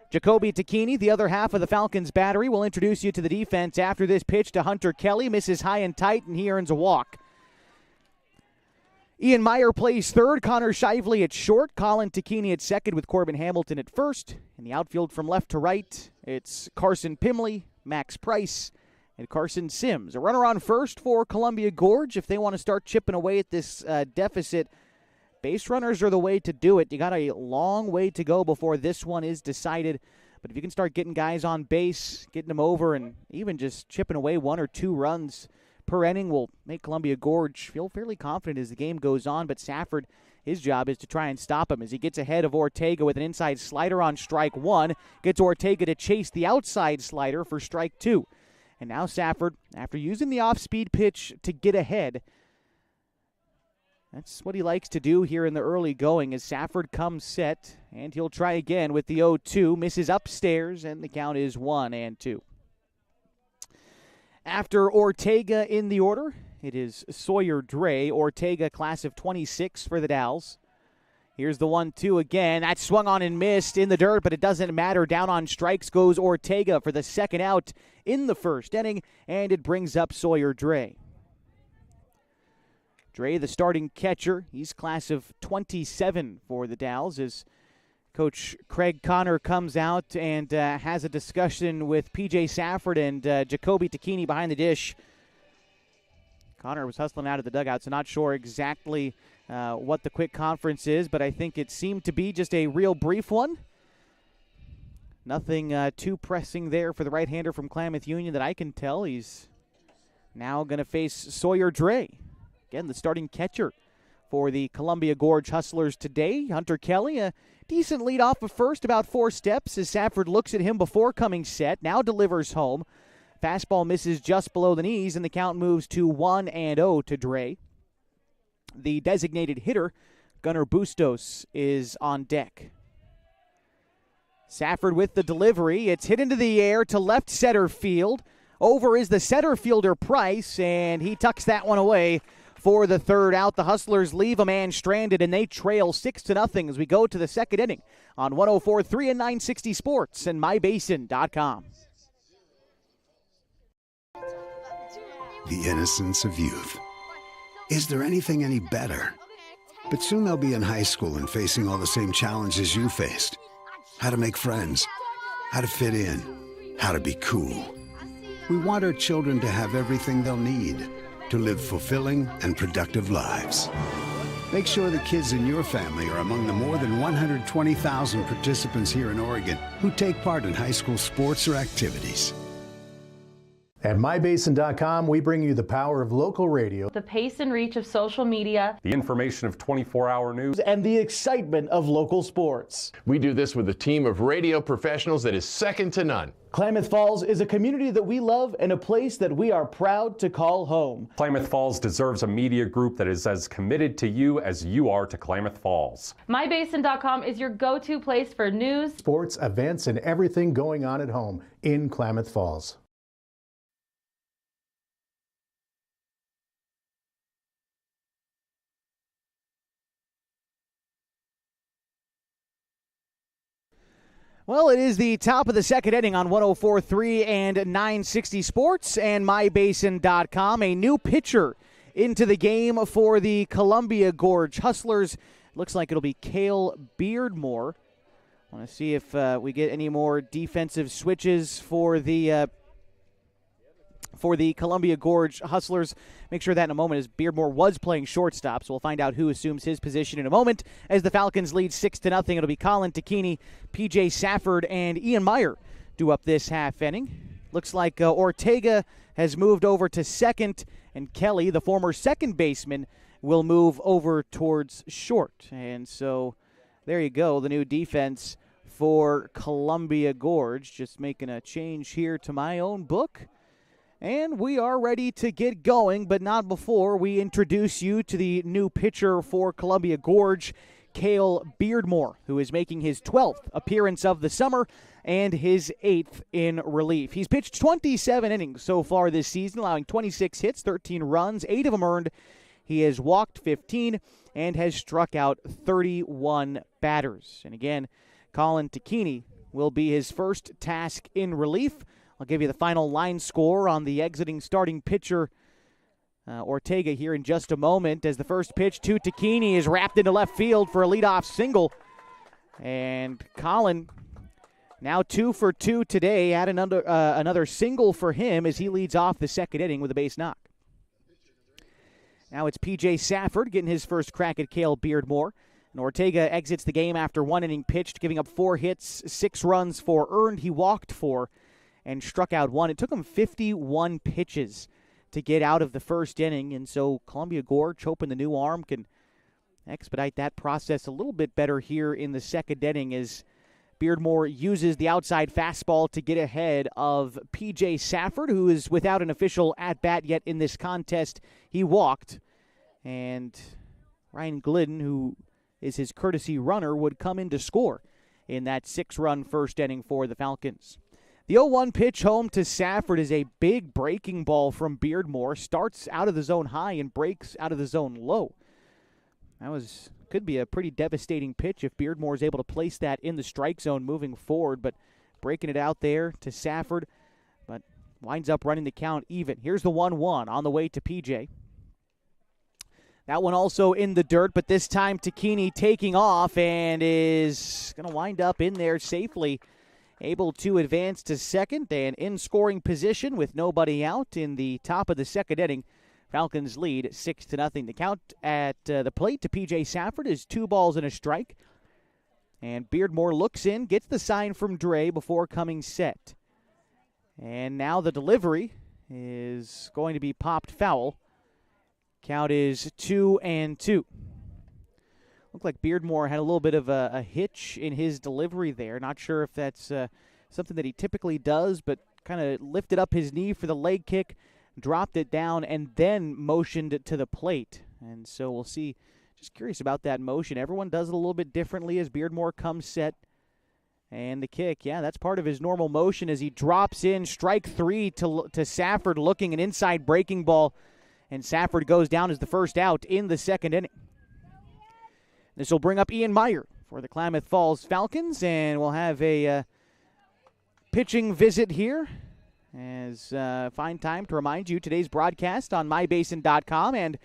Jacoby Takini, the other half of the Falcons battery, will introduce you to the defense after this pitch to Hunter Kelly. Misses high and tight, and he earns a walk. Ian Meyer plays third. Connor Shively at short. Colin Takini at second, with Corbin Hamilton at first. In the outfield from left to right, it's Carson Pimley, Max Price, and Carson Sims. A runner on first for Columbia Gorge if they want to start chipping away at this deficit. Base runners are the way to do it. You got a long way to go before this one is decided. But if you can start getting guys on base, getting them over, and even just chipping away 1 or 2 runs per inning will make Columbia Gorge feel fairly confident as the game goes on. But Safford, his job is to try and stop him as he gets ahead of Ortega with an inside slider on strike 1. Gets Ortega to chase the outside slider for strike 2. And now Safford, after using the off-speed pitch to get ahead, that's what he likes to do here in the early going as Safford comes set, and he'll try again with the 0-2. Misses upstairs, and the count is 1-2. After Ortega in the order, it is Sawyer Dre. Ortega, class of 26 for the Dalles. Here's the 1-2 again. That swung on and missed in the dirt, but it doesn't matter. Down on strikes goes Ortega for the second out in the first inning, and it brings up Sawyer Dre. Dre, the starting catcher, he's class of 27 for the Dalles as Coach Craig Connor comes out and has a discussion with P.J. Safford and Jacoby Takini behind the dish. Connor was hustling out of the dugout, so not sure exactly what the quick conference is, but I think it seemed to be just a real brief one. Nothing too pressing there for the right-hander from Klamath Union that I can tell. He's now going to face Sawyer Dre. Again, the starting catcher for the Columbia Gorge Hustlers today. Hunter Kelly, a decent lead off of first, about 4 steps as Safford looks at him before coming set. Now delivers home. Fastball misses just below the knees, and the count moves to 1-0 to Dre. The designated hitter, Gunnar Bustos, is on deck. Safford with the delivery. It's hit into the air to left center field. Over is the center fielder Price, and he tucks that one away for the third out. The Hustlers leave a man stranded, and they trail 6-0 as we go to the second inning on 104.3 and 960 Sports and MyBasin.com. The innocence of youth. Is there anything any better? But soon they'll be in high school and facing all the same challenges you faced. How to make friends, how to fit in, how to be cool. We want our children to have everything they'll need to live fulfilling and productive lives. Make sure the kids in your family are among the more than 120,000 participants here in Oregon who take part in high school sports or activities. At MyBasin.com, we bring you the power of local radio, the pace and reach of social media, the information of 24-hour news, and the excitement of local sports. We do this with a team of radio professionals that is second to none. Klamath Falls is a community that we love and a place that we are proud to call home. Klamath Falls deserves a media group that is as committed to you as you are to Klamath Falls. MyBasin.com is your go-to place for news, sports, events, and everything going on at home in Klamath Falls. Well, it is the top of the second inning on 104.3 and 960 Sports and MyBasin.com. A new pitcher into the game for the Columbia Gorge Hustlers. Looks like it'll be Cale Beardmore. I want to see if we get any more defensive switches for the Columbia Gorge Hustlers. Make sure that in a moment, as Beardmore was playing shortstop, so we'll find out who assumes his position in a moment. As the Falcons lead 6-0, it'll be Colin Tacchini, P.J. Safford, and Ian Meyer do up this half inning. Looks like Ortega has moved over to second, and Kelly, the former second baseman, will move over towards short. And so there you go, the new defense for Columbia Gorge. Just making a change here to my own book. And we are ready to get going, but not before we introduce you to the new pitcher for Columbia Gorge, Cale Beardmore, who is making his 12th appearance of the summer and his 8th in relief. He's pitched 27 innings so far this season, allowing 26 hits, 13 runs, 8 of them earned. He has walked 15 and has struck out 31 batters. And again, Colin Tacchini will be his first task in relief. I'll give you the final line score on the exiting starting pitcher, Ortega, here in just a moment, as the first pitch to Tacchini is wrapped into left field for a leadoff single. And Colin, now 2 for 2 today, had another single for him as he leads off the second inning with a base knock. Now it's P.J. Safford getting his first crack at Cale Beardmore. And Ortega exits the game after 1 inning pitched, giving up 4 hits, 6 runs, 4 earned. He walked 4. And struck out 1. It took him 51 pitches to get out of the first inning, and so Columbia Gorge hoping the new arm can expedite that process a little bit better here in the second inning as Beardmore uses the outside fastball to get ahead of P.J. Safford, who is without an official at-bat yet in this contest. He walked, and Ryan Glidden, who is his courtesy runner, would come in to score in that 6-run first inning for the Falcons. The 0-1 pitch home to Safford is a big breaking ball from Beardmore. Starts out of the zone high and breaks out of the zone low. That could be a pretty devastating pitch if Beardmore is able to place that in the strike zone moving forward, but breaking it out there to Safford, but winds up running the count even. Here's the 1-1 on the way to PJ. That one also in the dirt, but this time Tacchini taking off and is going to wind up in there safely. Able to advance to second and in scoring position with nobody out in the top of the second inning. Falcons lead 6-0. The count at the plate to P.J. Safford is 2 balls and a strike. And Beardmore looks in, gets the sign from Dre before coming set. And now the delivery is going to be popped foul. Count is 2-2. Looked like Beardmore had a little bit of a hitch in his delivery there. Not sure if that's something that he typically does, but kind of lifted up his knee for the leg kick, dropped it down, and then motioned it to the plate. And so we'll see. Just curious about that motion. Everyone does it a little bit differently as Beardmore comes set. And the kick, yeah, that's part of his normal motion as he drops in. Strike 3 to Safford, looking an inside breaking ball. And Safford goes down as the first out in the second inning. This will bring up Ian Meyer for the Klamath Falls Falcons, and we'll have a pitching visit here. As fine time to remind you, today's broadcast on mybasin.com and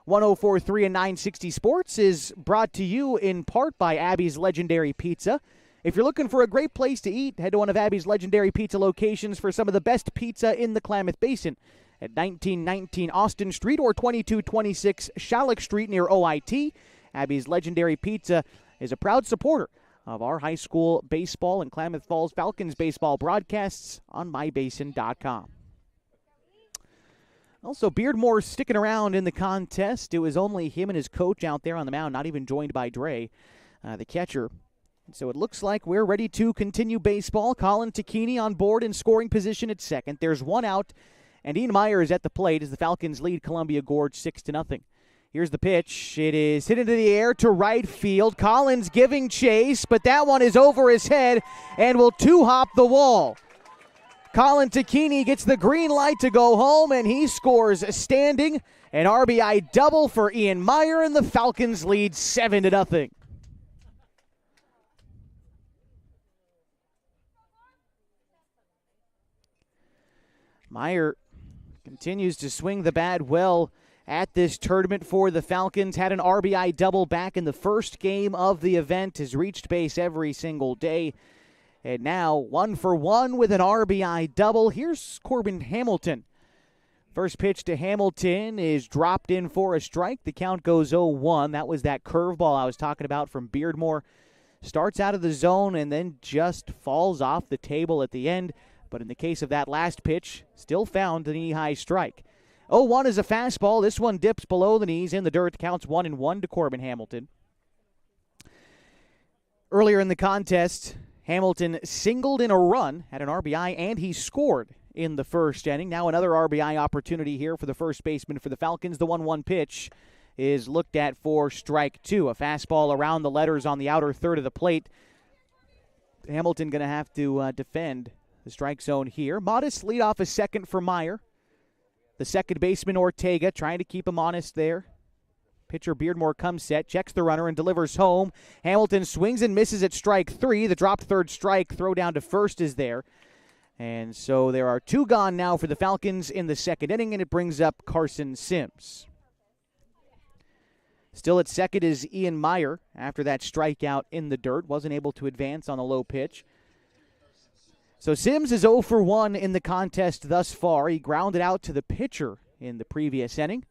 104.3 and 960 Sports is brought to you in part by Abby's Legendary Pizza. If you're looking for a great place to eat, head to one of Abby's Legendary Pizza locations for some of the best pizza in the Klamath Basin at 1919 Austin Street or 2226 Shalleck Street near OIT. Abby's Legendary Pizza is a proud supporter of our high school baseball and Klamath Falls Falcons baseball broadcasts on mybasin.com. Also, Beardmore sticking around in the contest. It was only him and his coach out there on the mound, not even joined by Dre, the catcher. So it looks like we're ready to continue baseball. Colin Tacchini on board in scoring position at second. There's one out, and Ian Meyer is at the plate as the Falcons lead Columbia Gorge 6-0. Here's the pitch. It is hit into the air to right field. Collins giving chase, but that one is over his head and will two-hop the wall. Colin Tacchini gets the green light to go home, and he scores standing. An RBI double for Ian Meyer, and the Falcons lead 7-0. Meyer continues to swing the bat well at this tournament for the Falcons. Had an RBI double back in the first game of the event. Has reached base every single day. And now 1 for 1 with an RBI double. Here's Corbin Hamilton. First pitch to Hamilton is dropped in for a strike. The count goes 0-1. That was that curveball I was talking about from Beardmore. Starts out of the zone and then just falls off the table at the end. But in the case of that last pitch, still found the knee-high strike. 0-1 is a fastball. This one dips below the knees in the dirt. Counts 1-1 to Corbin Hamilton. Earlier in the contest, Hamilton singled in a run, had an RBI, and he scored in the first inning. Now another RBI opportunity here for the first baseman for the Falcons. The 1-1 pitch is looked at for strike 2. A fastball around the letters on the outer third of the plate. Hamilton going to have to defend the strike zone here. Modest lead off a second for Meyer. The second baseman, Ortega, trying to keep him honest there. Pitcher Beardmore comes set, checks the runner, and delivers home. Hamilton swings and misses at strike 3. The dropped third strike, throw down to first is there. And so there are 2 gone now for the Falcons in the second inning, and it brings up Carson Sims. Still at second is Ian Meyer after that strikeout in the dirt. Wasn't able to advance on a low pitch. So Sims is 0 for 1 in the contest thus far. He grounded out to the pitcher in the previous inning.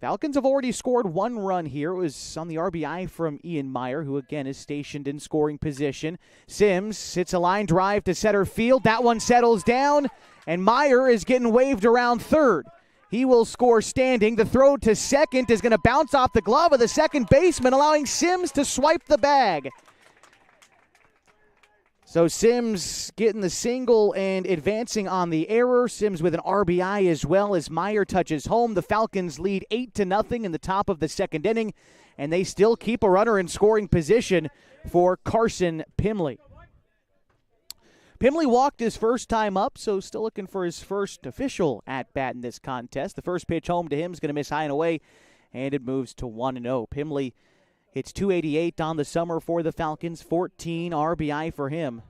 Falcons have already scored 1 run here. It was on the RBI from Ian Meyer, who again is stationed in scoring position. Sims hits a line drive to center field. That one settles down, and Meyer is getting waved around third. He will score standing. The throw to second is going to bounce off the glove of the second baseman, allowing Sims to swipe the bag. So Sims getting the single and advancing on the error. Sims with an RBI as well as Meyer touches home. The Falcons lead 8-0 in the top of the second inning, and they still keep a runner in scoring position for Carson Pimley. Pimley walked his first time up, so still looking for his first official at-bat in this contest. The first pitch home to him is going to miss high and away, and it moves to 1-0. Pimley hits .288 on the summer for the Falcons, 14 RBI for him.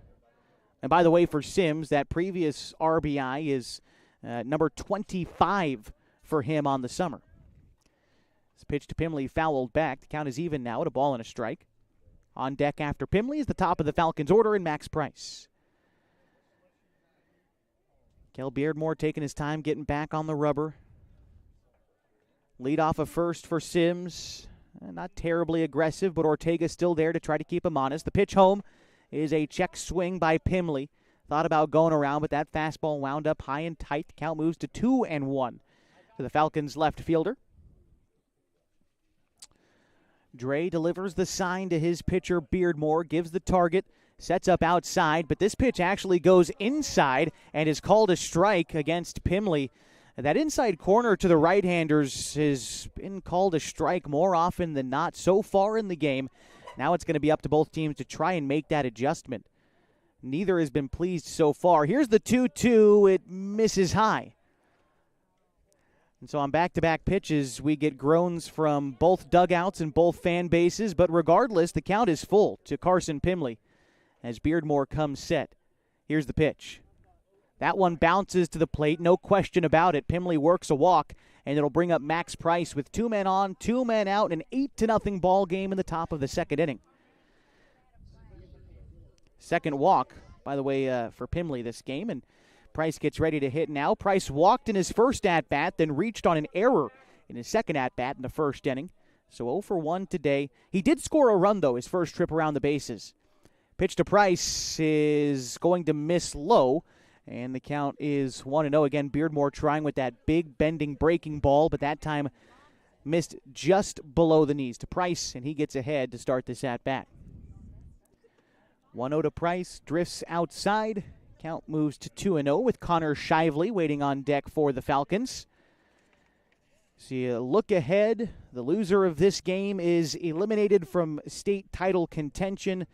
And by the way, for Sims, that previous RBI is number 25 for him on the summer. This pitch to Pimley fouled back. The count is even now at a ball and a strike. On deck after Pimley is the top of the Falcons order and Max Price. Kel Beardmore taking his time getting back on the rubber. Lead off of first for Sims. Not terribly aggressive, but Ortega's still there to try to keep him honest. The pitch home is a check swing by Pimley. Thought about going around, but that fastball wound up high and tight. The count moves to 2-1 to the Falcons' left fielder. Dre delivers the sign to his pitcher, Beardmore, gives the target, sets up outside, but this pitch actually goes inside and is called a strike against Pimley. That inside corner to the right-handers has been called a strike more often than not so far in the game. Now it's going to be up to both teams to try and make that adjustment. Neither has been pleased so far. Here's the 2-2. It misses high. And so on back-to-back pitches, we get groans from both dugouts and both fan bases. But regardless, the count is full to Carson Pimley as Beardmore comes set. Here's the pitch. That one bounces to the plate, no question about it. Pimley works a walk, and it'll bring up Max Price with 2 men on, 2 men out, an 8-0 ball game in the top of the second inning. Second walk, by the way, for Pimley this game, and Price gets ready to hit now. Price walked in his first at-bat, then reached on an error in his second at-bat in the first inning. So 0 for 1 today. He did score a run, though, his first trip around the bases. Pitch to Price is going to miss low, and the count is 1-0. Again, Beardmore trying with that big bending breaking ball, but that time missed just below the knees to Price, and he gets ahead to start this at-bat. 1-0 to Price, drifts outside. Count moves to 2-0 with Connor Shively waiting on deck for the Falcons. See a look ahead. The loser of this game is eliminated from state title contention.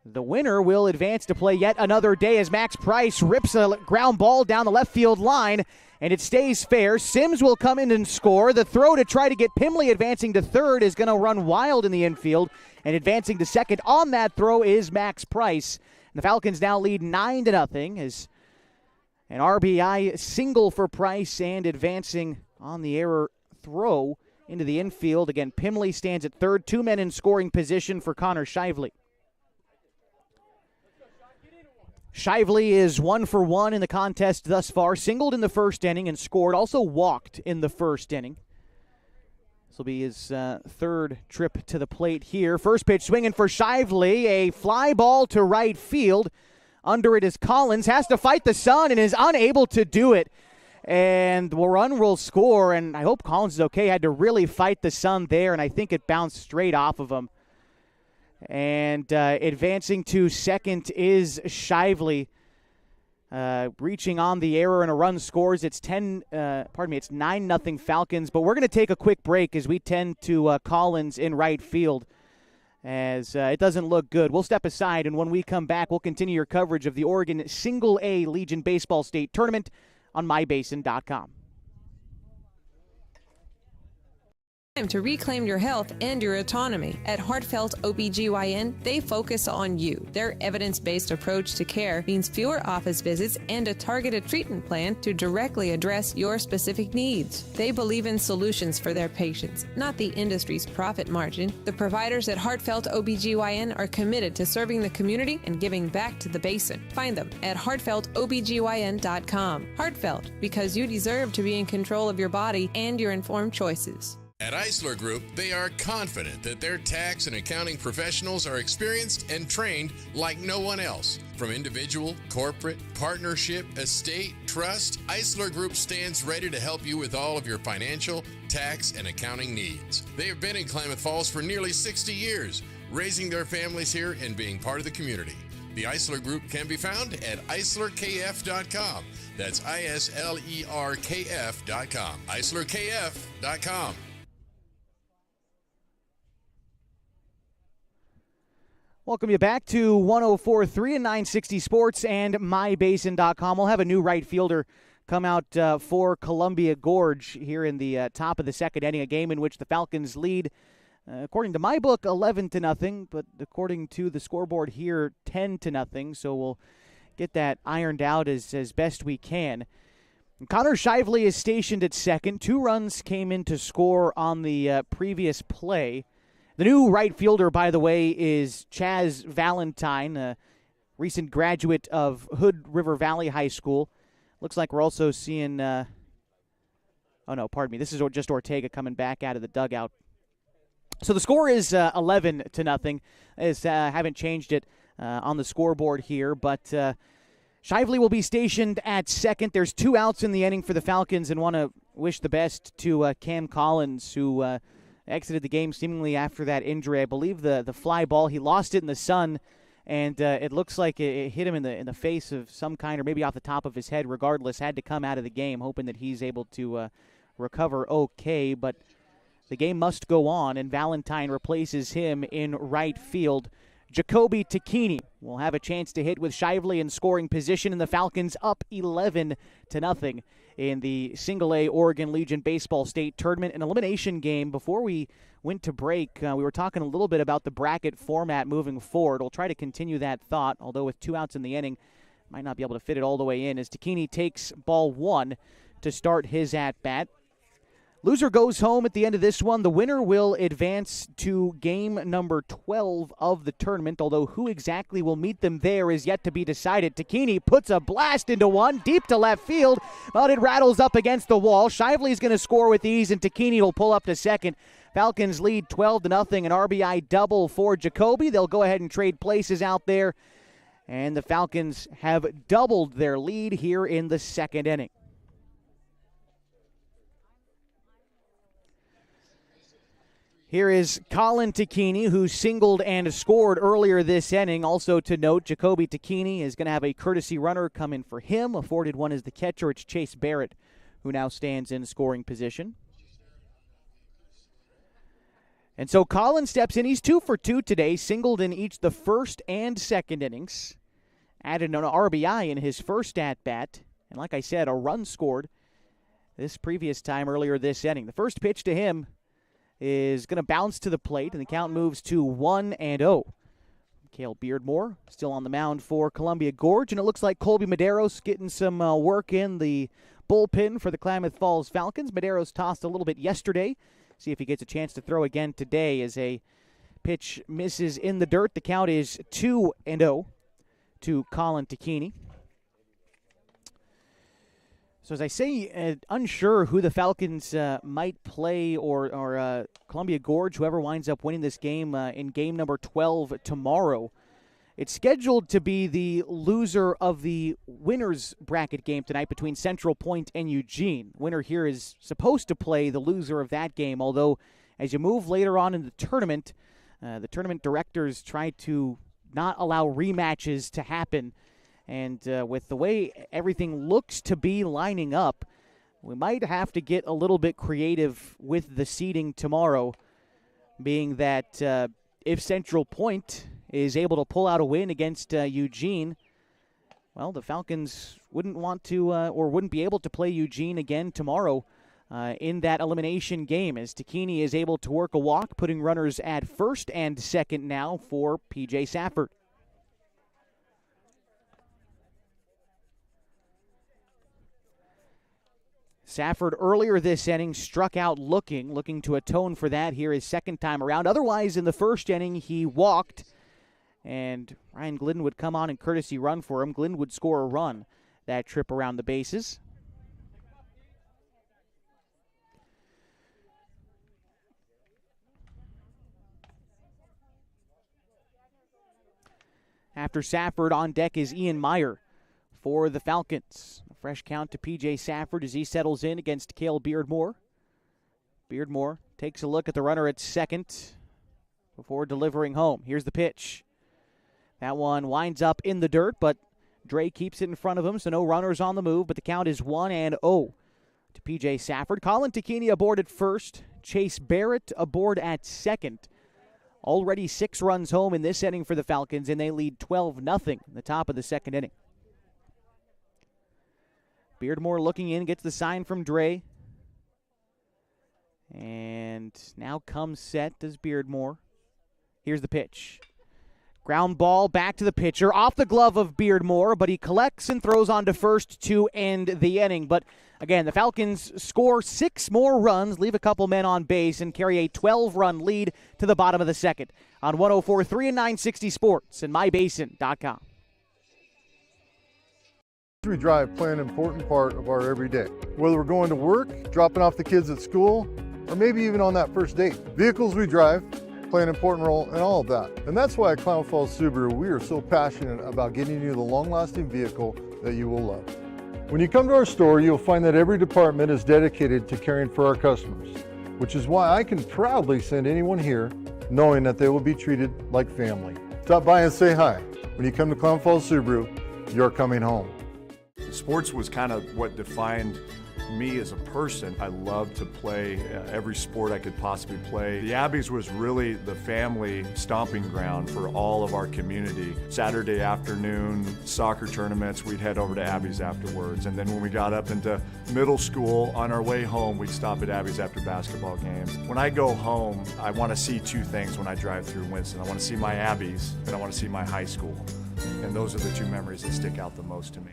The winner will advance to play yet another day as Max Price rips a ground ball down the left field line, and it stays fair. Sims will come in and score. The throw to try to get Pimley advancing to third is going to run wild in the infield, and advancing to second on that throw is Max Price. The Falcons now lead 9-0 as an RBI single for Price and advancing on the error throw into the infield. Again, Pimley stands at third, 2 men in scoring position for Connor Shively. Shively is 1 for 1 in the contest thus far, singled in the first inning and scored, also walked in the first inning. This will be his third trip to the plate here. First pitch swinging for Shively, a fly ball to right field. Under it is Collins, has to fight the sun and is unable to do it. And the run will score, and I hope Collins is okay. Had to really fight the sun there, and I think it bounced straight off of him. And advancing to second is Shively. Reaching on the error and a run scores. It's 9-0 Falcons. But we're going to take a quick break as we tend to Collins in right field, as it doesn't look good. We'll step aside, and when we come back, we'll continue your coverage of the Oregon Single-A Legion Baseball State Tournament on mybasin.com. Time to reclaim your health and your autonomy. At Heartfelt OBGYN, they focus on you. Their evidence-based approach to care means fewer office visits and a targeted treatment plan to directly address your specific needs. They believe in solutions for their patients, not the industry's profit margin. The providers at Heartfelt OBGYN are committed to serving the community and giving back to the basin. Find them at heartfeltobgyn.com. Heartfelt, because you deserve to be in control of your body and your informed choices. At Eisler Group, they are confident that their tax and accounting professionals are experienced and trained like no one else. From individual, corporate, partnership, estate, trust, Eisler Group stands ready to help you with all of your financial, tax, and accounting needs. They have been in Klamath Falls for nearly 60 years, raising their families here and being part of the community. The Eisler Group can be found at eislerkf.com. That's ISLERKF.com. eislerkf.com. Welcome you back to 104.3 and 960 Sports and mybasin.com. We'll have a new right fielder come out for Columbia Gorge here in the top of the second inning, a game in which the Falcons lead, according to my book, 11-0, but according to the scoreboard here, 10-0. So we'll get that ironed out as best we can. And Connor Shively is stationed at second. 2 runs came in to score on the previous play. The new right fielder, by the way, is Chaz Valentine, a recent graduate of Hood River Valley High School. Looks like we're also seeing, this is just Ortega coming back out of the dugout. So the score is 11-0. Haven't changed it on the scoreboard here, but Shively will be stationed at second. There's 2 outs in the inning for the Falcons, and want to wish the best to Cam Collins, who exited the game seemingly after that injury. I believe the fly ball, he lost it in the sun, and it looks like it hit him in the face of some kind, or maybe off the top of his head. Regardless, had to come out of the game, hoping that he's able to recover okay. But the game must go on, and Valentine replaces him in right field. Jacoby Takini will have a chance to hit with Shively in scoring position, and the Falcons up 11-0 in the Single-A Oregon Legion Baseball State Tournament. An elimination game. Before we went to break, we were talking a little bit about the bracket format moving forward. We'll try to continue that thought, although with 2 outs in the inning, might not be able to fit it all the way in, as Takini takes ball 1 to start his at-bat. Loser goes home at the end of this one. The winner will advance to game number 12 of the tournament, although who exactly will meet them there is yet to be decided. Takini puts a blast into one, deep to left field, but it rattles up against the wall. Shively's going to score with ease, and Takini will pull up to second. Falcons lead 12-0, an RBI double for Jacoby. They'll go ahead and trade places out there, and the Falcons have doubled their lead here in the second inning. Here is Colin Takini, who singled and scored earlier this inning. Also to note, Jacoby Takini is going to have a courtesy runner come in for him. Afforded one as the catcher. It's Chase Barrett, who now stands in scoring position. And so Colin steps in. He's 2 for 2 today, singled in each the first and second innings. Added an RBI in his first at-bat. And like I said, a run scored this previous time earlier this inning. The first pitch to him is going to bounce to the plate, and the count moves to 1-0. Cale Beardmore still on the mound for Columbia Gorge, and it looks like Colby Maderos getting some work in the bullpen for the Klamath Falls Falcons. Maderos tossed a little bit yesterday. See if he gets a chance to throw again today as a pitch misses in the dirt. The count is 2-0 to Colin Takini. So as I say, unsure who the Falcons might play, or Columbia Gorge, whoever winds up winning this game in game number 12 tomorrow. It's scheduled to be the loser of the winner's bracket game tonight between Central Point and Eugene. Winner here is supposed to play the loser of that game, although as you move later on in the tournament directors try to not allow rematches to happen. And with the way everything looks to be lining up, we might have to get a little bit creative with the seeding tomorrow, being that if Central Point is able to pull out a win against Eugene, well, the Falcons wouldn't want to or wouldn't be able to play Eugene again tomorrow in that elimination game, as Takini is able to work a walk, putting runners at first and second now for P.J. Safford. Safford earlier this inning struck out looking to atone for that here his second time around. Otherwise, in the first inning, he walked, and Ryan Glidden would come on and courtesy run for him. Glidden would score a run that trip around the bases. After Safford, on deck is Ian Meyer for the Falcons. A fresh count to P.J. Safford as he settles in against Cale Beardmore. Beardmore takes a look at the runner at second before delivering home. Here's the pitch. That one winds up in the dirt, but Dre keeps it in front of him, so no runners on the move, but the count is 1-0 to P.J. Safford. Colin Takini aboard at first. Chase Barrett aboard at second. Already 6 runs home in this inning for the Falcons, and they lead 12-0 in the top of the second inning. Beardmore looking in, gets the sign from Dre. And now comes set does Beardmore. Here's the pitch. Ground ball back to the pitcher, off the glove of Beardmore, but he collects and throws on to first to end the inning. But again, the Falcons score 6 more runs, leave a couple men on base, and carry a 12-run lead to the bottom of the second on 104.3 and 960 Sports and MyBasin.com. We drive play an important part of our everyday. Whether we're going to work, dropping off the kids at school, or or maybe even on that first date. Vehicles we drive play an important role in all of that. And that's why at Klamath Falls Subaru, we are so passionate about getting you the long-lasting vehicle that you will love. When you come to our store, you'll find that every department is dedicated to caring for our customers, which is why I can proudly send anyone here knowing that they will be treated like family. Stop by and say hi. When you come to Klamath Falls Subaru, you're coming home. Sports was kind of what defined me as a person. I loved to play every sport I could possibly play. The Abbeys was really the family stomping ground for all of our community. Saturday afternoon soccer tournaments, we'd head over to Abbeys afterwards. And then when we got up into middle school, on our way home, we'd stop at Abbeys after basketball games. When I go home, I want to see two things when I drive through Winston. I want to see my Abbeys and I want to see my high school. And those are the two memories that stick out the most to me.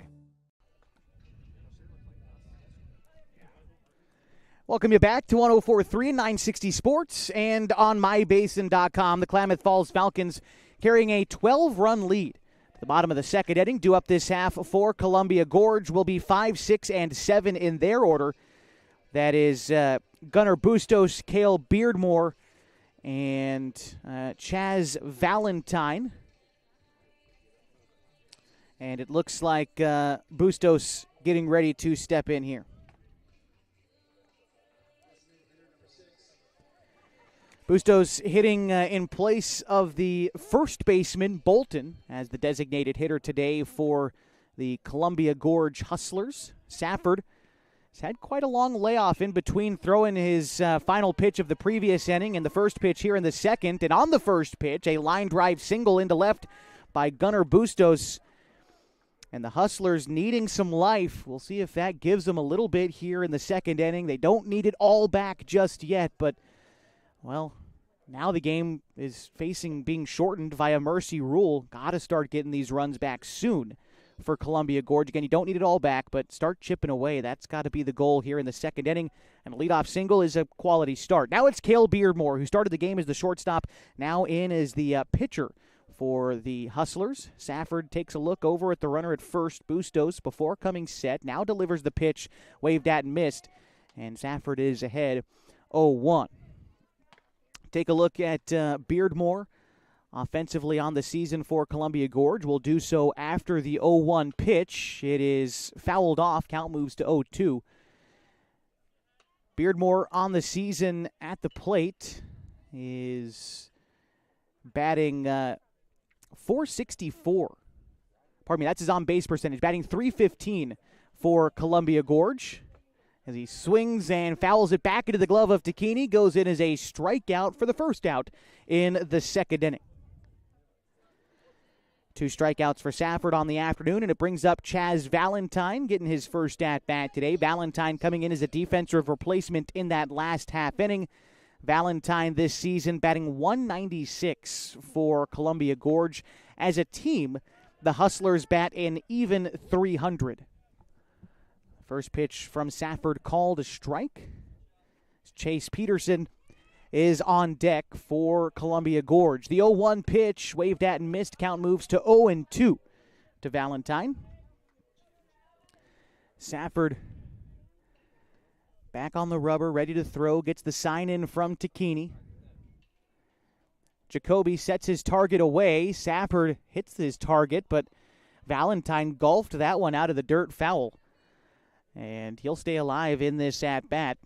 Welcome you back to 104.3 and 960 Sports and on mybasin.com. The Klamath Falls Falcons carrying a 12-run lead. At the bottom of the second inning, due up this half for Columbia Gorge will be 5, 6, and 7 in their order. That is Gunnar Bustos, Cale Beardmore, and Chaz Valentine. And it looks like Bustos getting ready to step in here. Bustos hitting in place of the first baseman, Bolton, as the designated hitter today for the Columbia Gorge Hustlers. Safford has had quite a long layoff in between throwing his final pitch of the previous inning and the first pitch here in the second. And on the first pitch, a line drive single into left by Gunnar Bustos. And the Hustlers needing some life. We'll see if that gives them a little bit here in the second inning. They don't need it all back just yet, but, well, now the game is facing being shortened via mercy rule. Got to start getting these runs back soon for Columbia Gorge. Again, you don't need it all back, but start chipping away. That's got to be the goal here in the second inning. And a leadoff single is a quality start. Now it's Cale Beardmore, who started the game as the shortstop, now in as the pitcher for the Hustlers. Safford takes a look over at the runner at first, Bustos, before coming set. Now delivers the pitch, waved at and missed. And Safford is ahead 0-1. Take a look at Beardmore offensively on the season for Columbia Gorge. We'll do so after the 0-1 pitch. It is fouled off. Count moves to 0-2. Beardmore on the season at the plate is batting .464. Pardon me, that's his on-base percentage. Batting .315 for Columbia Gorge. As he swings and fouls it back into the glove of Takini, goes in as a strikeout for the first out in the second inning. 2 strikeouts for Safford on the afternoon, and it brings up Chaz Valentine getting his first at-bat today. Valentine coming in as a defensive replacement in that last half inning. Valentine this season batting .196 for Columbia Gorge. As a team, the Hustlers bat an even .300. First pitch from Safford called a strike. Chase Peterson is on deck for Columbia Gorge. The 0-1 pitch waved at and missed. Count moves to 0-2 to Valentine. Safford back on the rubber, ready to throw. Gets the sign in from Takini. Jacoby sets his target away. Safford hits his target, but Valentine golfed that one out of the dirt foul. And he'll stay alive in this at-bat.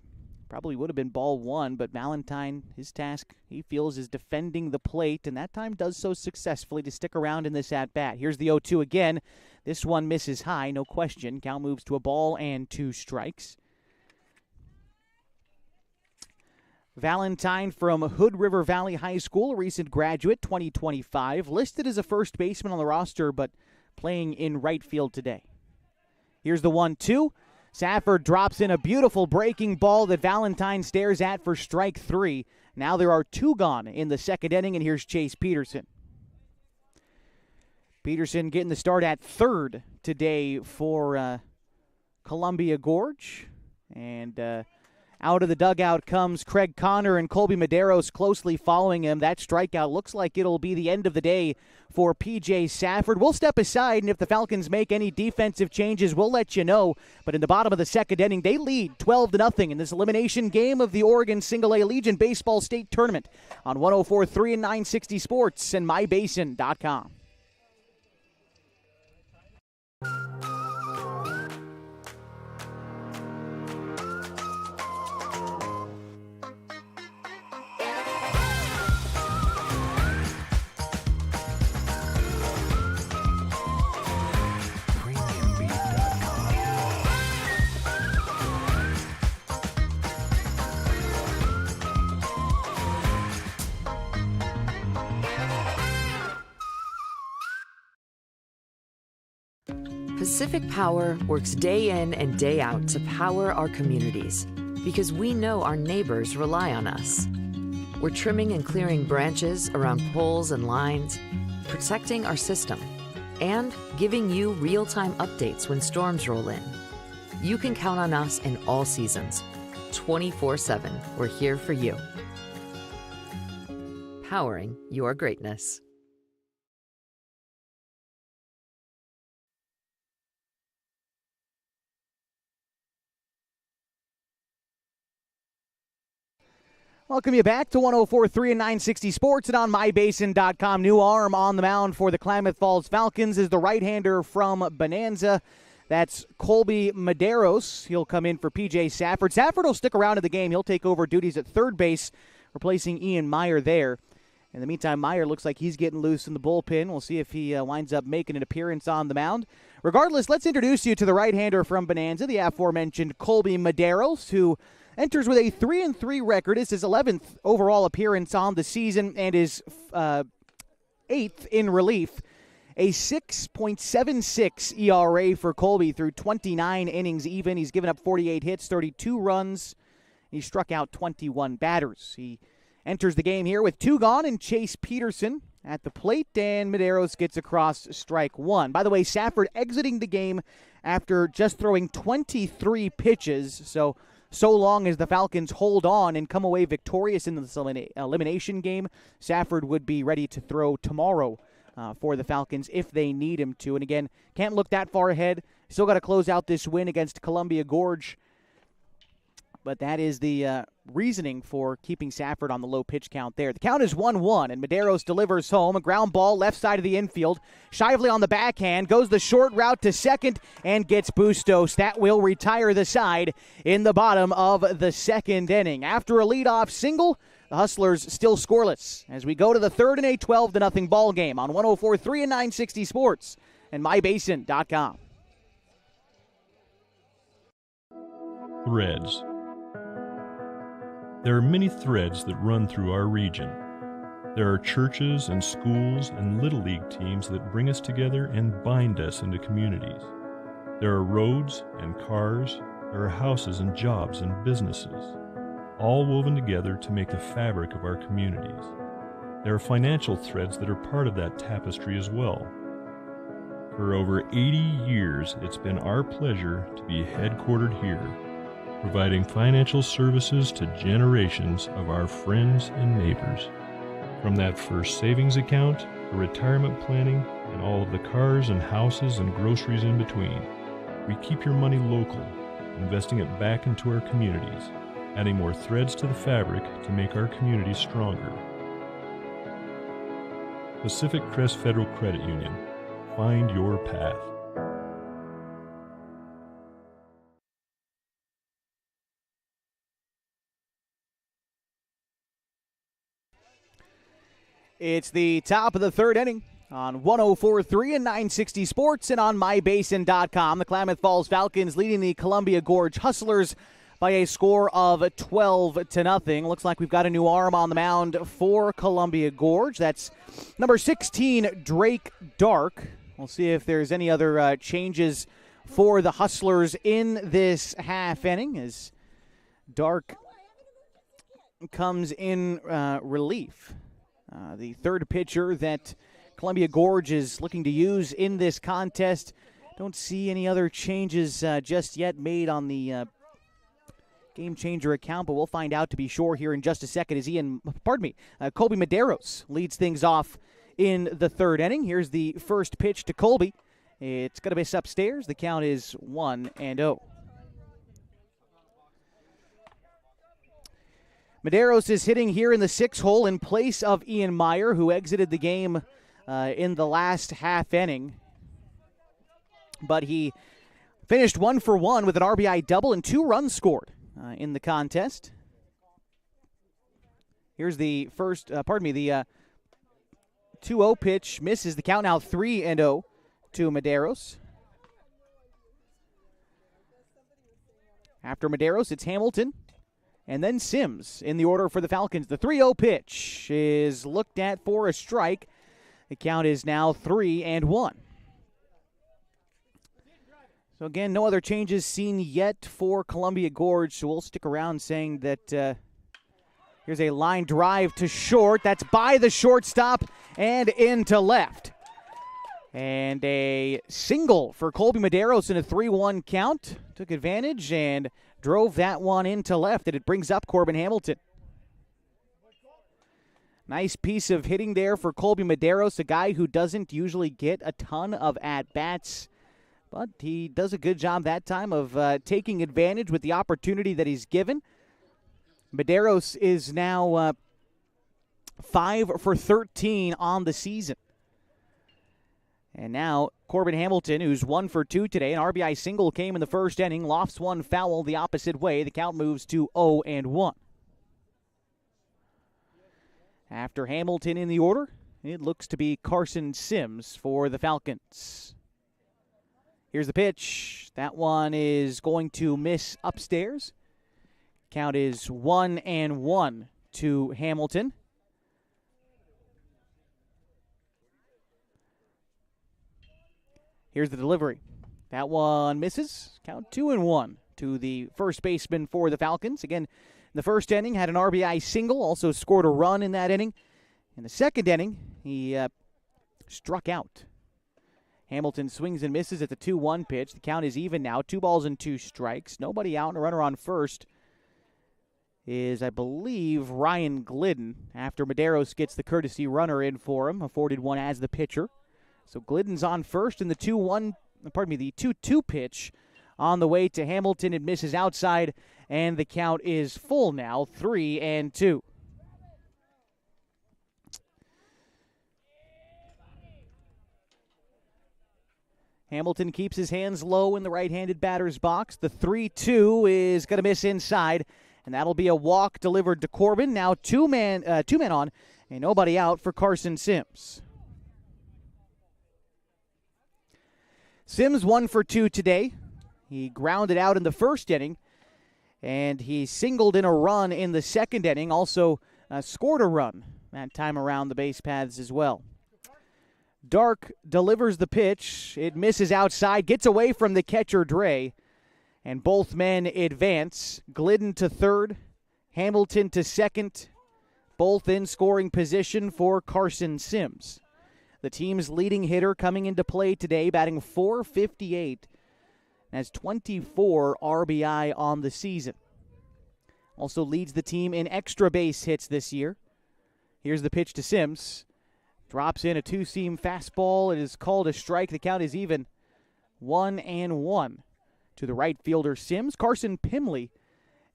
Probably would have been ball one, but Valentine, his task, he feels, is defending the plate, and that time does so successfully to stick around in this at-bat. Here's the 0-2 again. This one misses high, no question. Count moves to a ball and 2 strikes. Valentine from Hood River Valley High School, a recent graduate, 2025, listed as a first baseman on the roster, but playing in right field today. Here's the 1-2. Safford drops in a beautiful breaking ball that Valentine stares at for strike 3. Now there are 2 gone in the second inning, and here's Chase Peterson. Peterson getting the start at third today for Columbia Gorge. And Out of the dugout comes Craig Connor and Colby Maderos closely following him. That strikeout looks like it'll be the end of the day for P.J. Safford. We'll step aside, and if the Falcons make any defensive changes, we'll let you know. But in the bottom of the second inning, they lead 12-0 in this elimination game of the Oregon Single-A Legion Baseball State Tournament on 104.3 and 960 Sports and MyBasin.com. Pacific Power works day in and day out to power our communities because we know our neighbors rely on us. We're trimming and clearing branches around poles and lines, protecting our system, and giving you real-time updates when storms roll in. You can count on us in all seasons. 24/7, we're here for you. Powering your greatness. Welcome you back to 104.3 and 960 Sports and on MyBasin.com. New arm on the mound for the Klamath Falls Falcons is the right-hander from Bonanza. That's Colby Maderos. He'll come in for P.J. Safford. Safford will stick around in the game. He'll take over duties at third base, replacing Ian Meyer there. In the meantime, Meyer looks like he's getting loose in the bullpen. We'll see if he winds up making an appearance on the mound. Regardless, let's introduce you to the right-hander from Bonanza, the aforementioned Colby Maderos, who enters with a 3-3 record. It's his 11th overall appearance on the season and his 8th in relief. A 6.76 ERA for Colby through 29 innings even. He's given up 48 hits, 32 runs. He struck out 21 batters. He enters the game here with 2 gone and Chase Peterson at the plate, and Maderos gets across strike 1. By the way, Safford exiting the game after just throwing 23 pitches, so long as the Falcons hold on and come away victorious in this elimination game, Safford would be ready to throw tomorrow for the Falcons if they need him to. And again, can't look that far ahead. Still got to close out this win against Columbia Gorge. But that is the reasoning for keeping Safford on the low pitch count there. The count is 1-1, and Maderos delivers home. A ground ball left side of the infield. Shively on the backhand, goes the short route to second, and gets Bustos. That will retire the side in the bottom of the second inning. After a leadoff single, the Hustlers still scoreless as we go to the third in a 12-0 ball game on 104.3 and 960 Sports and MyBasin.com. Threads. There are many threads that run through our region. There are churches and schools and Little League teams that bring us together and bind us into communities. There are roads and cars, there are houses and jobs and businesses, all woven together to make the fabric of our communities. There are financial threads that are part of that tapestry as well. For over 80 years, it's been our pleasure to be headquartered here, providing financial services to generations of our friends and neighbors. From that first savings account to retirement planning and all of the cars and houses and groceries in between, we keep your money local, investing it back into our communities, adding more threads to the fabric to make our communities stronger. Pacific Crest Federal Credit Union. Find your path. It's the top of the third inning on 104.3 and 960 Sports and on MyBasin.com. The Klamath Falls Falcons leading the Columbia Gorge Hustlers by a score of 12-0. Looks like we've got a new arm on the mound for Columbia Gorge. That's number 16, Drake Dark. We'll see if there's any other changes for the Hustlers in this half inning as Dark comes in relief. The third pitcher that Columbia Gorge is looking to use in this contest. Don't see any other changes just yet made on the game changer account, but we'll find out to be sure here in just a second as Colby Maderos leads things off in the third inning. Here's the first pitch to Colby. It's going to miss upstairs. The count is 1-0. Maderos is hitting here in the 6th hole in place of Ian Meyer, who exited the game in the last half inning. But he finished 1 for 1 with an RBI double and 2 runs scored in the contest. Here's the first, the 2-0 pitch misses. The count now 3-0 to Maderos. After Maderos, it's Hamilton and then Sims in the order for the Falcons. The 3-0 pitch is looked at for a strike. The count is now 3-1. So again, no other changes seen yet for Columbia Gorge, so we'll stick around saying that here's a line drive to short. That's by the shortstop and into left. And a single for Colby Maderos in a 3-1 count. Took advantage and drove that one into left, and it brings up Corbin Hamilton. Nice piece of hitting there for Colby Maderos, a guy who doesn't usually get a ton of at-bats. But he does a good job that time of taking advantage with the opportunity that he's given. Maderos is now 5 for 13 on the season. And now Corbin Hamilton, who's 1 for 2 today. An RBI single came in the first inning, lofts one foul the opposite way. The count moves to 0-1. After Hamilton in the order, it looks to be Carson Sims for the Falcons. Here's the pitch. That one is going to miss upstairs. Count is 1-1 to Hamilton. Here's the delivery. That one misses. Count 2-1 to the first baseman for the Falcons. Again, in the first inning, had an RBI single, also scored a run in that inning. In the second inning, he struck out. Hamilton swings and misses at the 2-1 pitch. The count is even now, 2 balls and 2 strikes. Nobody out and a runner on first is, I believe, Ryan Glidden, after Maderos gets the courtesy runner in for him, afforded one as the pitcher. So Glidden's on first, and the 2-2 pitch on the way to Hamilton. It misses outside, and the count is full now, 3-2. Hamilton keeps his hands low in the right-handed batter's box. The 3-2 is going to miss inside, and that'll be a walk delivered to Corbin. Now two men on, and nobody out for Carson Sims. Sims 1 for 2 today. He grounded out in the first inning, and he singled in a run in the second inning. Also scored a run that time around the base paths as well. Dark delivers the pitch. It misses outside, gets away from the catcher, Dre, and both men advance. Glidden to third, Hamilton to second, both in scoring position for Carson Sims. The team's leading hitter coming into play today, batting .458, has 24 RBI on the season. Also leads the team in extra base hits this year. Here's the pitch to Sims. Drops in a 2-seam fastball. It is called a strike. The count is even, 1-1 to the right fielder Sims. Carson Pimley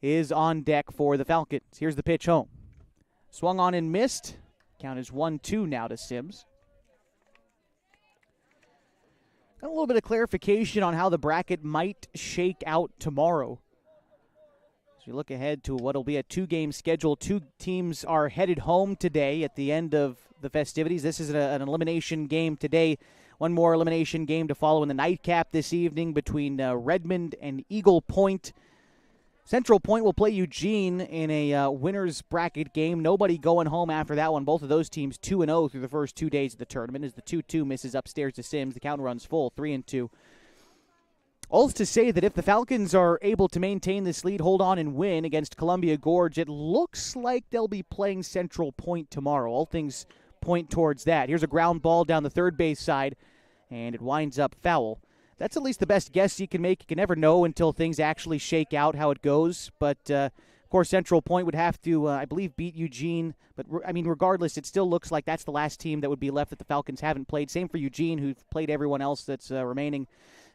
is on deck for the Falcons. Here's the pitch home. Swung on and missed. Count is 1-2 now to Sims. Got a little bit of clarification on how the bracket might shake out tomorrow. As we look ahead to what will be a 2-game schedule, 2 teams are headed home today at the end of the festivities. This is an elimination game today. One more elimination game to follow in the nightcap this evening between Redmond and Eagle Point. Central Point will play Eugene in a winner's bracket game. Nobody going home after that one. Both of those teams 2-0 through the first 2 days of the tournament as the 2-2 misses upstairs to Sims. The count runs full, 3-2. All to say that if the Falcons are able to maintain this lead, hold on, and win against Columbia Gorge, it looks like they'll be playing Central Point tomorrow. All things point towards that. Here's a ground ball down the third base side, and it winds up foul. that's at least the best guess you can make. You can never know until things actually shake out how it goes. But, of course, Central Point would have to, I believe, beat Eugene. But, I mean, regardless, it still looks like that's the last team that would be left that the Falcons haven't played. Same for Eugene, who've played everyone else that's remaining.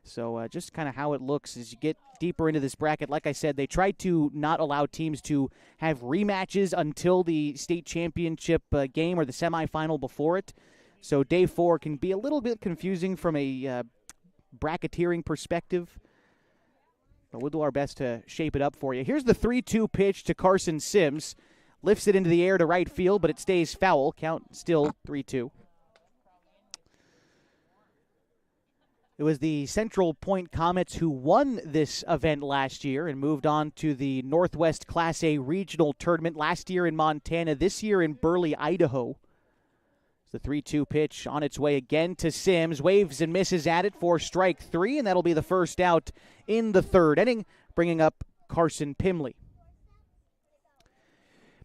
So just kind of how it looks as you get deeper into this bracket. Like I said, they tried to not allow teams to have rematches until the state championship game or the semifinal before it. So day 4 can be a little bit confusing from a bracketeering perspective. But we'll do our best to shape it up for you. Here's the 3-2 pitch to Carson Sims. Lifts it into the air to right field, but it stays foul. Count still 3-2. It was the Central Point Comets who won this event last year and moved on to the Northwest Class A Regional Tournament last year in Montana, this year in Burley, Idaho. The 3-2 pitch on its way again to Sims. Waves and misses at it for strike 3, and that'll be the first out in the 3rd inning, bringing up Carson Pimley.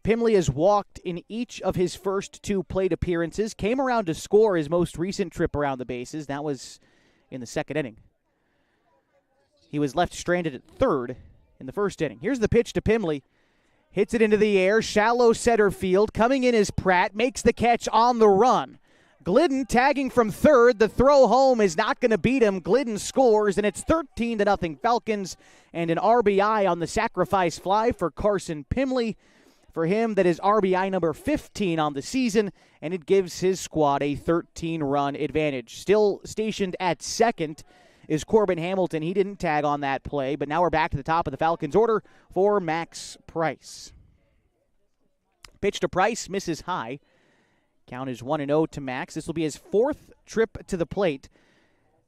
Pimley has walked in each of his first 2 plate appearances, came around to score his most recent trip around the bases. That was in the 2nd inning. He was left stranded at 3rd in the 1st inning. Here's the pitch to Pimley. Hits it into the air, shallow center field. Coming in is Pratt, makes the catch on the run. Glidden tagging from 3rd. The throw home is not going to beat him. Glidden scores, and it's 13-0 Falcons, and an RBI on the sacrifice fly for Carson Pimley. For him, that is RBI number 15 on the season, and it gives his squad a 13-run advantage. Still stationed at 2nd is Corbin Hamilton. He didn't tag on that play, but now we're back to the top of the Falcons order for Max Price. Pitch to Price, misses high. Count is 1-0 to Max. This will be his 4th trip to the plate,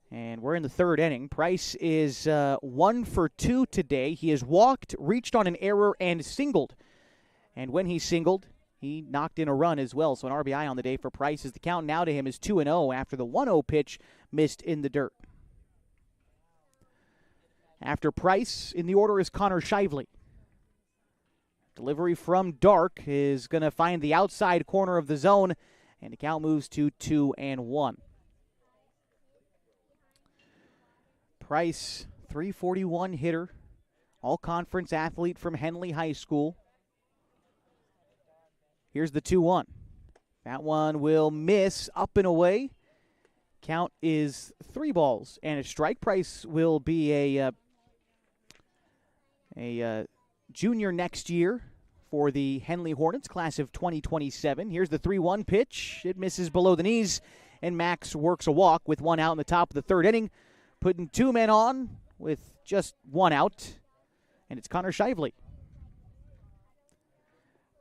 and we're in the 3rd inning. Price is 1 for 2 today. He has walked, reached on an error, and singled. And when he singled, he knocked in a run as well. So an RBI on the day for Price as the count now to him is 2-0 after the 1-0 pitch missed in the dirt. After Price, in the order is Connor Shively. Delivery from Dark is going to find the outside corner of the zone, and the count moves to 2-1. Price, 341 hitter, all-conference athlete from Henley High School. Here's the 2-1. That one will miss up and away. Count is 3 balls and a strike. Price will be a junior next year for the Henley Hornets, class of 2027. Here's the 3-1 pitch. It misses below the knees, and Max works a walk with 1 out in the top of the 3rd inning, putting 2 men on with just 1 out, and it's Connor Shively.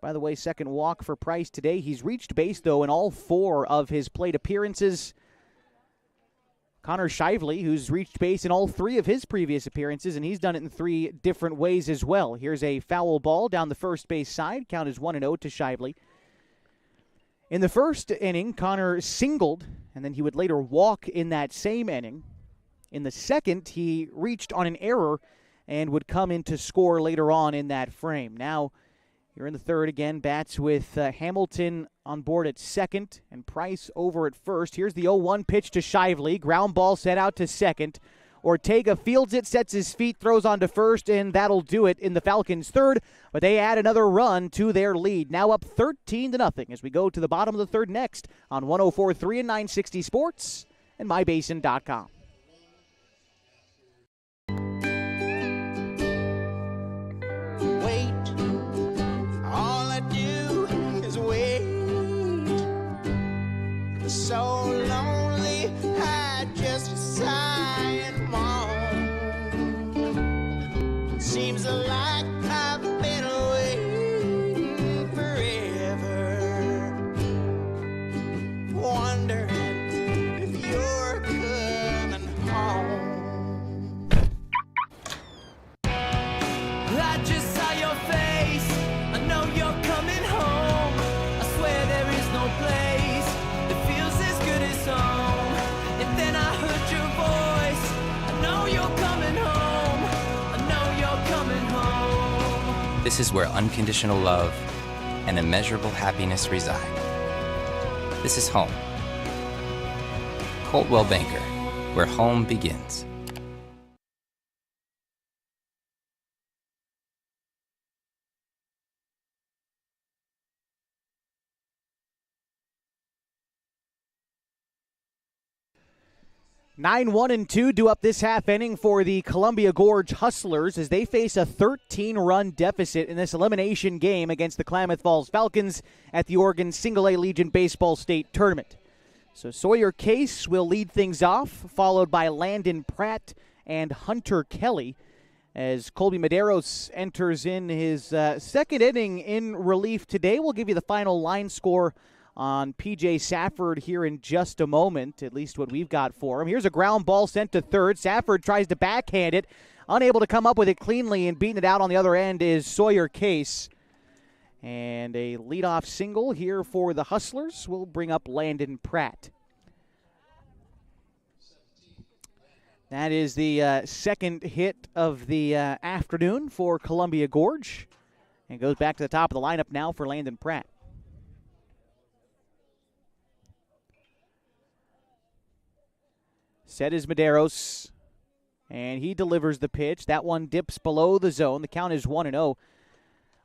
By the way, 2nd walk for Price today. He's reached base, though, in all 4 of his plate appearances. Connor Shively, who's reached base in all 3 of his previous appearances, and he's done it in 3 different ways as well. Here's a foul ball down the first base side. Count is 1-0 to Shively. In the 1st inning, Connor singled, and then he would later walk in that same inning. In the 2nd, he reached on an error and would come in to score later on in that frame. Now, you're in the 3rd again. Bats with Hamilton on board at 2nd and Price over at 1st. Here's the 0-1 pitch to Shively. Ground ball set out to 2nd. Ortega fields it, sets his feet, throws on to 1st, and that'll do it in the Falcons' 3rd. But they add another run to their lead. Now up 13-0 as we go to the bottom of the 3rd next on 104.3 and 960 Sports and MyBasin.com. So lonely, I just sigh and moan. Seems like I've been away forever, wondering if you're coming home. I just saw your face, I know you're coming home. I swear there is no place home. And then I heard your voice. I know you're coming home. I know you're coming home. This is where unconditional love and immeasurable happiness reside. This is home. Coldwell Banker, where home begins. 9-1-2 due up this half inning for the Columbia Gorge Hustlers as they face a 13-run deficit in this elimination game against the Klamath Falls Falcons at the Oregon Single-A Legion Baseball State Tournament. So Sawyer Case will lead things off, followed by Landon Pratt and Hunter Kelly, as Colby Maderos enters in his second inning in relief today. We'll give you the final line score on P.J. Safford here in just a moment, at least what we've got for him. Here's a ground ball sent to third. Safford tries to backhand it, unable to come up with it cleanly, and beating it out on the other end is Sawyer Case. And a leadoff single here for the Hustlers will bring up Landon Pratt. That is the second hit of the afternoon for Columbia Gorge. And goes back to the top of the lineup now for Landon Pratt. Set is Maderos, and he delivers the pitch. That one dips below the zone. The count is 1-0.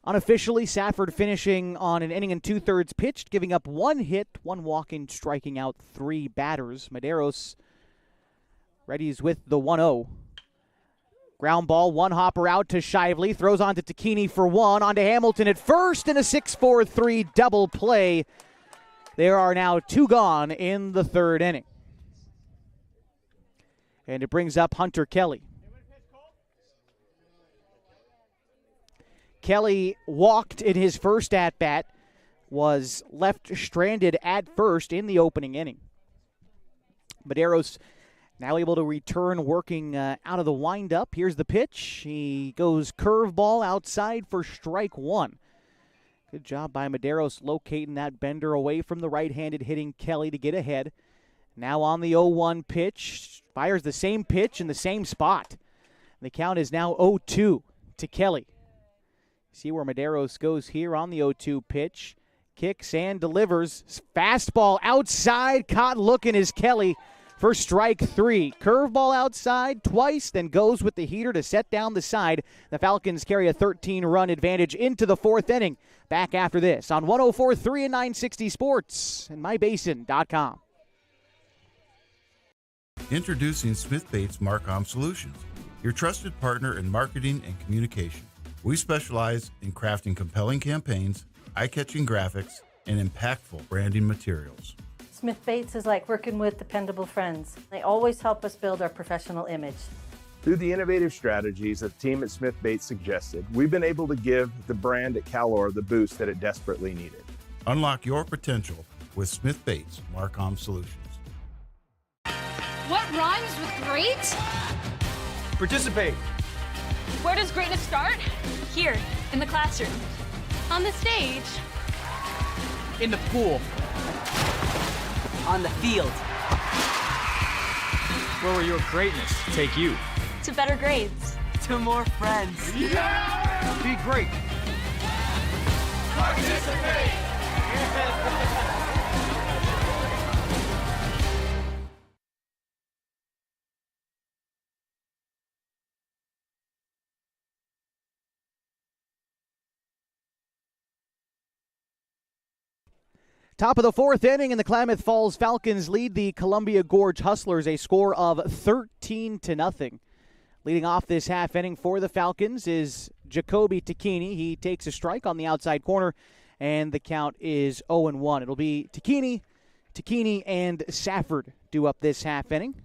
Unofficially, Safford finishing on an inning and two-thirds pitched, giving up one hit, one walk-in, striking out three batters. Maderos readies with the 1-0. Ground ball, one hopper out to Shively, throws on to Takini for one, on to Hamilton at first, and a 6-4-3 double play. There are now two gone in the third inning. And it brings up Hunter Kelly. Kelly walked in his first at-bat, was left stranded at first in the opening inning. Maderos now able to return working out of the windup. Here's the pitch. He goes curveball outside for strike one. Good job by Maderos locating that bender away from the right-handed hitting Kelly to get ahead. Now on the 0-1 pitch, fires the same pitch in the same spot. The count is now 0-2 to Kelly. See where Maderos goes here on the 0-2 pitch. Kicks and delivers. Fastball outside. Caught looking is Kelly for strike three. Curveball outside twice, then goes with the heater to set down the side. The Falcons carry a 13-run advantage into the fourth inning. Back after this on 104.3 and 960 Sports and mybasin.com. Introducing Smith Bates Marcom Solutions, your trusted partner in marketing and communication. We specialize in crafting compelling campaigns, eye-catching graphics, and impactful branding materials. Smith Bates is like working with dependable friends. They always help us build our professional image. Through the innovative strategies that the team at Smith Bates suggested, we've been able to give the brand at Calor the boost that it desperately needed. Unlock your potential with Smith Bates Marcom Solutions. What rhymes with great? Participate. Where does greatness start? Here, in the classroom. On the stage. In the pool. On the field. Where will your greatness take you? To better grades. To more friends. Yeah! Be great. Participate. Top of the fourth inning, and the Klamath Falls Falcons lead the Columbia Gorge Hustlers a score of 13-0. Leading off this half inning for the Falcons is Jacoby Takini. He takes a strike on the outside corner, and the count is 0-1. It'll be Takini, and Safford due up this half inning.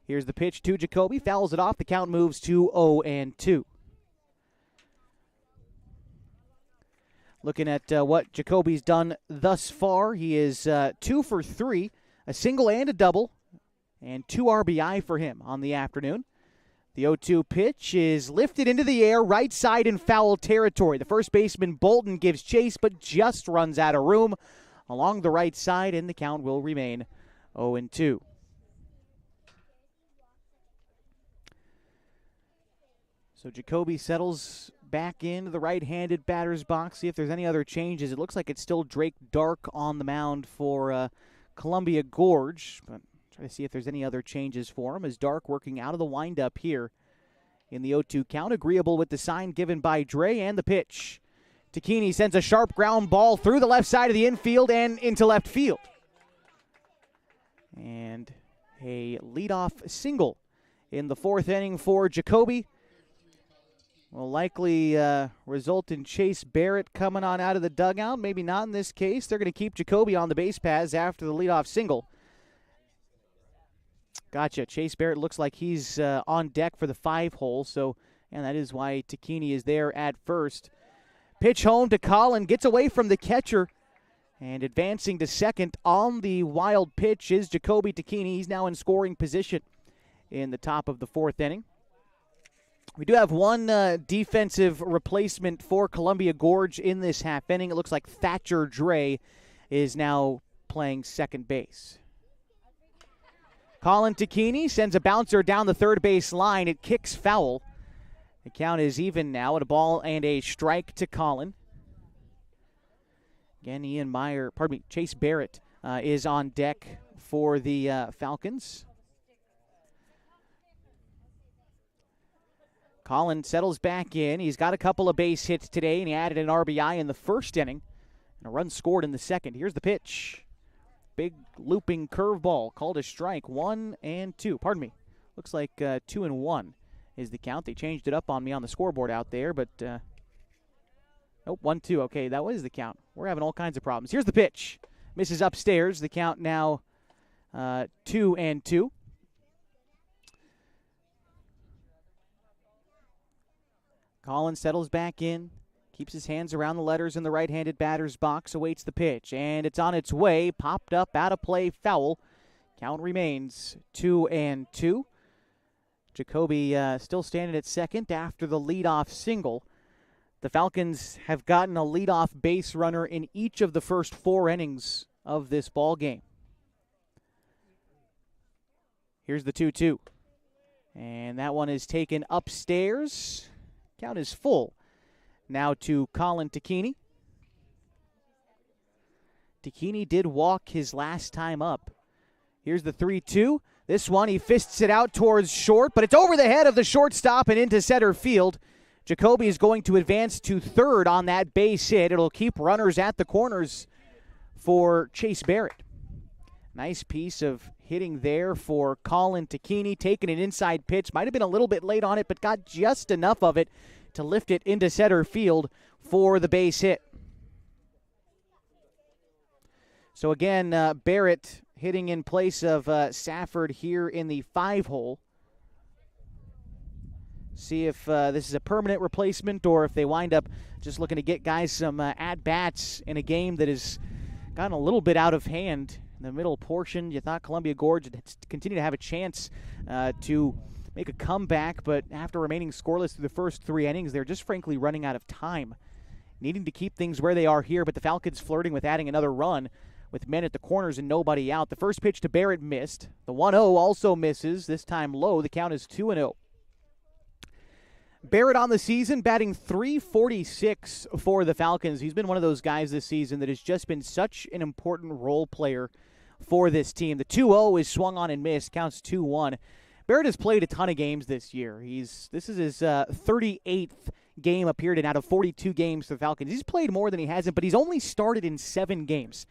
Here's the pitch to Jacoby. Fouls it off. The count moves to 0-2. Looking at what Jacoby's done thus far, he is 2 for 3, a single and a double, and 2 RBI for him on the afternoon. The 0-2 pitch is lifted into the air, right side in foul territory. The first baseman, Bolton, gives chase, but just runs out of room along the right side, and the count will remain 0-2. So Jacoby settles back into the right-handed batter's box. See if there's any other changes. It looks like it's still Drake Dark on the mound for Columbia Gorge, but try to see if there's any other changes for him as Dark working out of the windup here in the 0-2 count, agreeable with the sign given by Dre, and the pitch. Takini sends a sharp ground ball through the left side of the infield and into left field. And A leadoff single in the fourth inning for Jacoby. Will likely result in Chase Barrett coming on out of the dugout. Maybe not in this case. They're going to keep Jacoby on the base paths after the leadoff single. Gotcha. Chase Barrett looks like he's on deck for the 5-hole. So, and that is why Takini is there at first. Pitch home to Colin. Gets away from the catcher. And advancing to second on the wild pitch is Jacoby Takini. He's now in scoring position in the top of the fourth inning. We do have one defensive replacement for Columbia Gorge in this half inning. It looks like Thatcher Dre is now playing second base. Colin Takini sends a bouncer down the third base line. It kicks foul. The count is even now at a ball and a strike to Colin. Again, Chase Barrett is on deck for the Falcons. Colin settles back in. He's got a couple of base hits today, and he added an RBI in the first inning. And a run scored in the second. Here's the pitch. Big looping curveball called a strike. 1-2. Pardon me. Looks like 2-1 is the count. They changed it up on me on the scoreboard out there, but nope, 1-2. Okay, that was the count. We're having all kinds of problems. Here's the pitch. Misses upstairs. The count now 2-2. Colin settles back in, keeps his hands around the letters in the right-handed batter's box, awaits the pitch, and it's on its way, popped up, out of play, foul. Count remains 2-2. Jacoby still standing at second after the leadoff single. The Falcons have gotten a leadoff base runner in each of the first 4 innings of this ball game. Here's the 2-2. And that one is taken upstairs. Count is full. Now to Colin Takini. Takini did walk his last time up. Here's the 3-2. This one, he fists it out towards short, but it's over the head of the shortstop and into center field. Jacoby is going to advance to third on that base hit. It'll keep runners at the corners for Chase Barrett. Nice piece of hitting there for Colin Takini, taking an inside pitch. Might have been a little bit late on it, but got just enough of it to lift it into center field for the base hit. So again, Barrett hitting in place of Safford here in the 5-hole. See if this is a permanent replacement or if they wind up just looking to get guys some at-bats in a game that has gotten a little bit out of hand. In the middle portion, you thought Columbia Gorge would continue to have a chance to make a comeback, but after remaining scoreless through the first 3 innings, they're just frankly running out of time, needing to keep things where they are here, but the Falcons flirting with adding another run with men at the corners and nobody out. The first pitch to Barrett missed. The 1-0 also misses, this time low. The count is 2-0. Barrett on the season, batting .346 for the Falcons. He's been one of those guys this season that has just been such an important role player for this team. The 2-0 is swung on and missed, counts 2-1. Barrett has played a ton of games this year. This is his 38th game appeared in out of 42 games for the Falcons. He's played more than he hasn't, but he's only started in 7 games.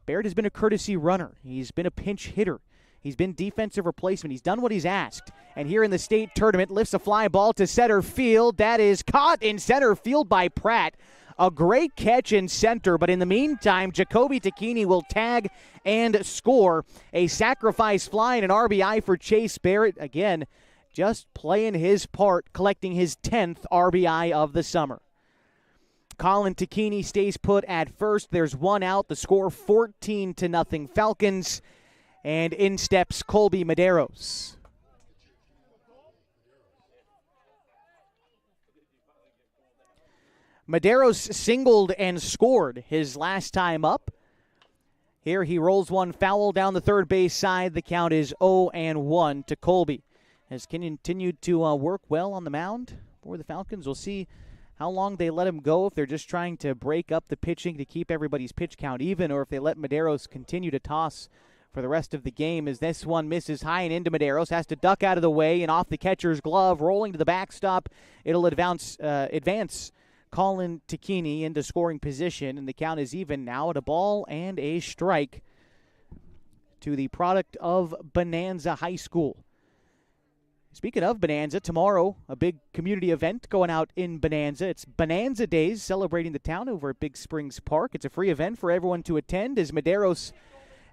Barrett has been a courtesy runner. He's been a pinch hitter. He's been defensive replacement. He's done what he's asked. And here in the state tournament, lifts a fly ball to center field. That is caught in center field by Pratt. A great catch in center, but in the meantime, Jacoby Takini will tag and score. A sacrifice fly and an RBI for Chase Barrett. Again, just playing his part, collecting his 10th RBI of the summer. Colin Takini stays put at first. There's 1 out. The score 14-0 Falcons. And in steps Colby Maderos. Maderos singled and scored his last time up. Here he rolls one foul down the third base side. The count is 0-1 to Colby. Has continued to work well on the mound for the Falcons. We'll see how long they let him go, if they're just trying to break up the pitching to keep everybody's pitch count even, or if they let Maderos continue to toss for the rest of the game, as this one misses high and into Maderos. Has to duck out of the way and off the catcher's glove, rolling to the backstop. It'll advance Colin Takini into scoring position, and the count is even now at a ball and a strike to the product of Bonanza High School. Speaking of Bonanza, tomorrow a big community event going out in Bonanza. It's Bonanza Days, celebrating the town over at Big Springs Park. It's a free event for everyone to attend as Maderos,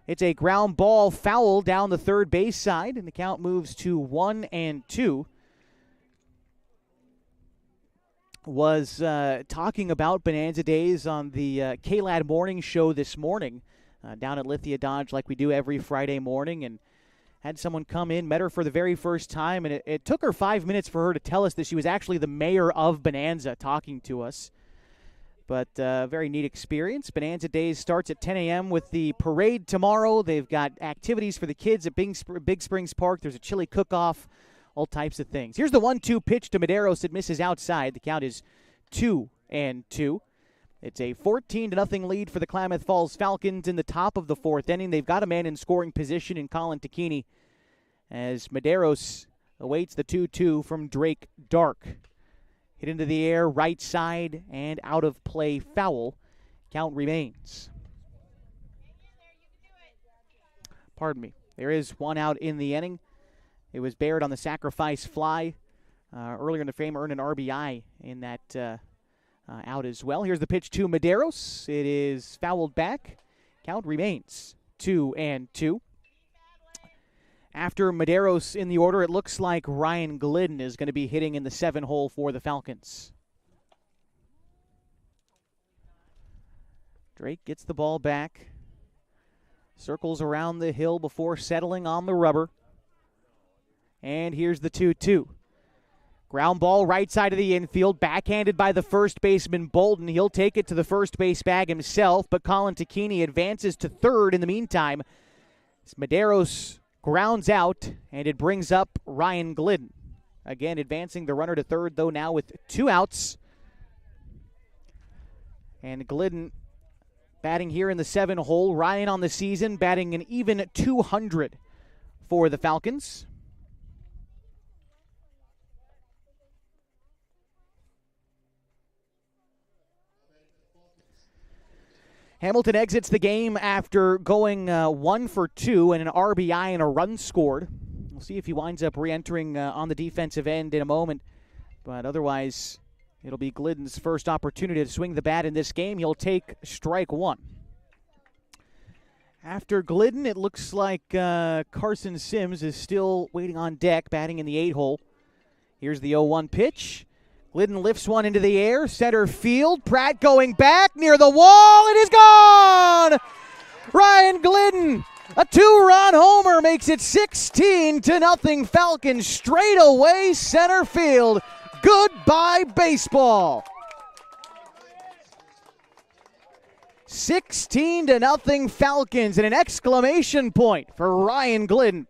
it's a ground ball foul down the third base side, and the count moves to 1-2. Was talking about Bonanza Days on the K-Lad Morning Show this morning down at Lithia Dodge like we do every Friday morning, and had someone come in, met her for the very first time, and it took her 5 minutes for her to tell us that she was actually the mayor of Bonanza talking to us. But very neat experience. Bonanza Days starts at 10 a.m. with the parade tomorrow. They've got activities for the kids at Big Springs Park. There's a chili cook-off, all types of things. Here's the 1-2 pitch to Maderos. It misses outside. The count is 2-2. It's a 14-0 lead for the Klamath Falls Falcons in the top of the fourth inning. They've got a man in scoring position in Colin Takini as Maderos awaits the 2-2 from Drake Dark. Hit into the air, right side, and out of play foul. Count remains. Pardon me. There is one out in the inning. It was Baird on the sacrifice fly. Earlier in the frame, earned an RBI in that out as well. Here's the pitch to Maderos. It is fouled back. Count remains 2-2. After Maderos in the order, it looks like Ryan Glidden is going to be hitting in the 7-hole for the Falcons. Drake gets the ball back. Circles around the hill before settling on the rubber. And here's the 2-2. Ground ball right side of the infield, backhanded by the first baseman Bolden. He'll take it to the first base bag himself, but Colin Takini advances to third in the meantime. As Maderos grounds out, and it brings up Ryan Glidden. Again, advancing the runner to third, though now with 2 outs. And Glidden batting here in the 7-hole. Ryan on the season batting an even .200 for the Falcons. Hamilton exits the game after going 1 for 2 and an RBI and a run scored. We'll see if he winds up re-entering on the defensive end in a moment. But otherwise, it'll be Glidden's first opportunity to swing the bat in this game. He'll take strike 1. After Glidden, it looks like Carson Sims is still waiting on deck, batting in the 8-hole. Here's the 0-1 pitch. Glidden lifts one into the air, center field. Pratt going back near the wall. It is gone! Ryan Glidden, a 2-run homer, makes it 16-0 Falcons straight away center field. Goodbye baseball. 16-0 Falcons, and an exclamation point for Ryan Glidden.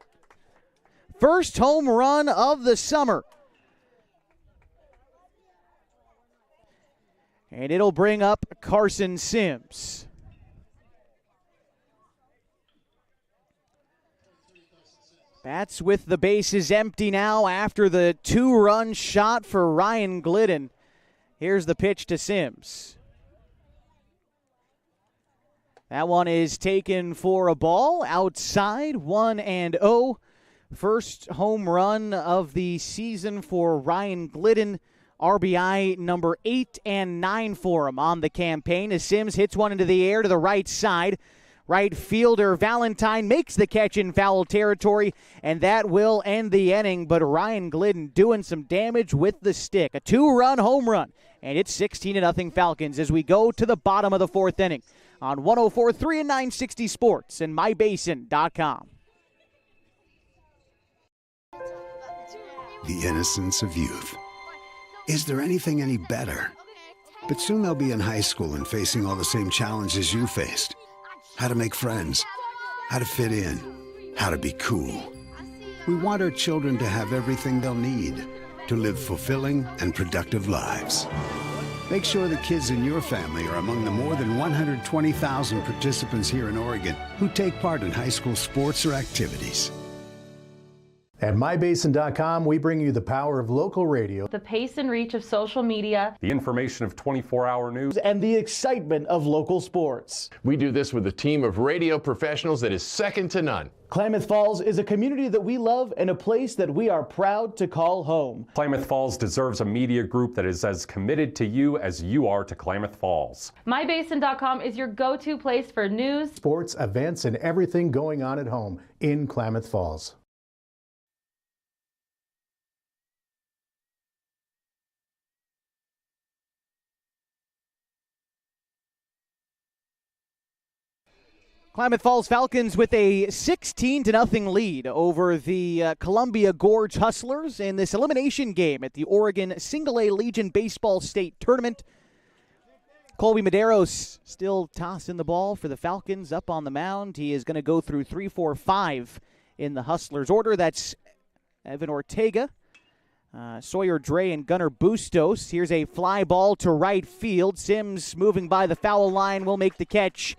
First home run of the summer. And it'll bring up Carson Sims. Bats with the bases empty now after the 2-run shot for Ryan Glidden. Here's the pitch to Sims. That one is taken for a ball outside, 1-0. First home run of the season for Ryan Glidden. RBI number 8 and 9 for him on the campaign as Sims hits one into the air to the right side. Right fielder Valentine makes the catch in foul territory, and that will end the inning. But Ryan Glidden doing some damage with the stick. A 2-run home run, and it's 16-0 Falcons as we go to the bottom of the fourth inning on 104.3 and 960 Sports and MyBasin.com. The innocence of youth. Is there anything any better? But soon they'll be in high school and facing all the same challenges you faced. How to make friends, how to fit in, how to be cool. We want our children to have everything they'll need to live fulfilling and productive lives. Make sure the kids in your family are among the more than 120,000 participants here in Oregon who take part in high school sports or activities. At mybasin.com, we bring you the power of local radio, the pace and reach of social media, the information of 24-hour news, and the excitement of local sports. We do this with a team of radio professionals that is second to none. Klamath Falls is a community that we love and a place that we are proud to call home. Klamath Falls deserves a media group that is as committed to you as you are to Klamath Falls. MyBasin.com is your go-to place for news, sports, events, and everything going on at home in Klamath Falls. Klamath Falls Falcons with a 16-0 lead over the Columbia Gorge Hustlers in this elimination game at the Oregon Single-A Legion Baseball State Tournament. Colby Maderos still tossing the ball for the Falcons up on the mound. He is going to go through 3, 4, 5 in the Hustlers order. That's Evan Ortega, Sawyer Dre, and Gunnar Bustos. Here's a fly ball to right field. Sims moving by the foul line will make the catch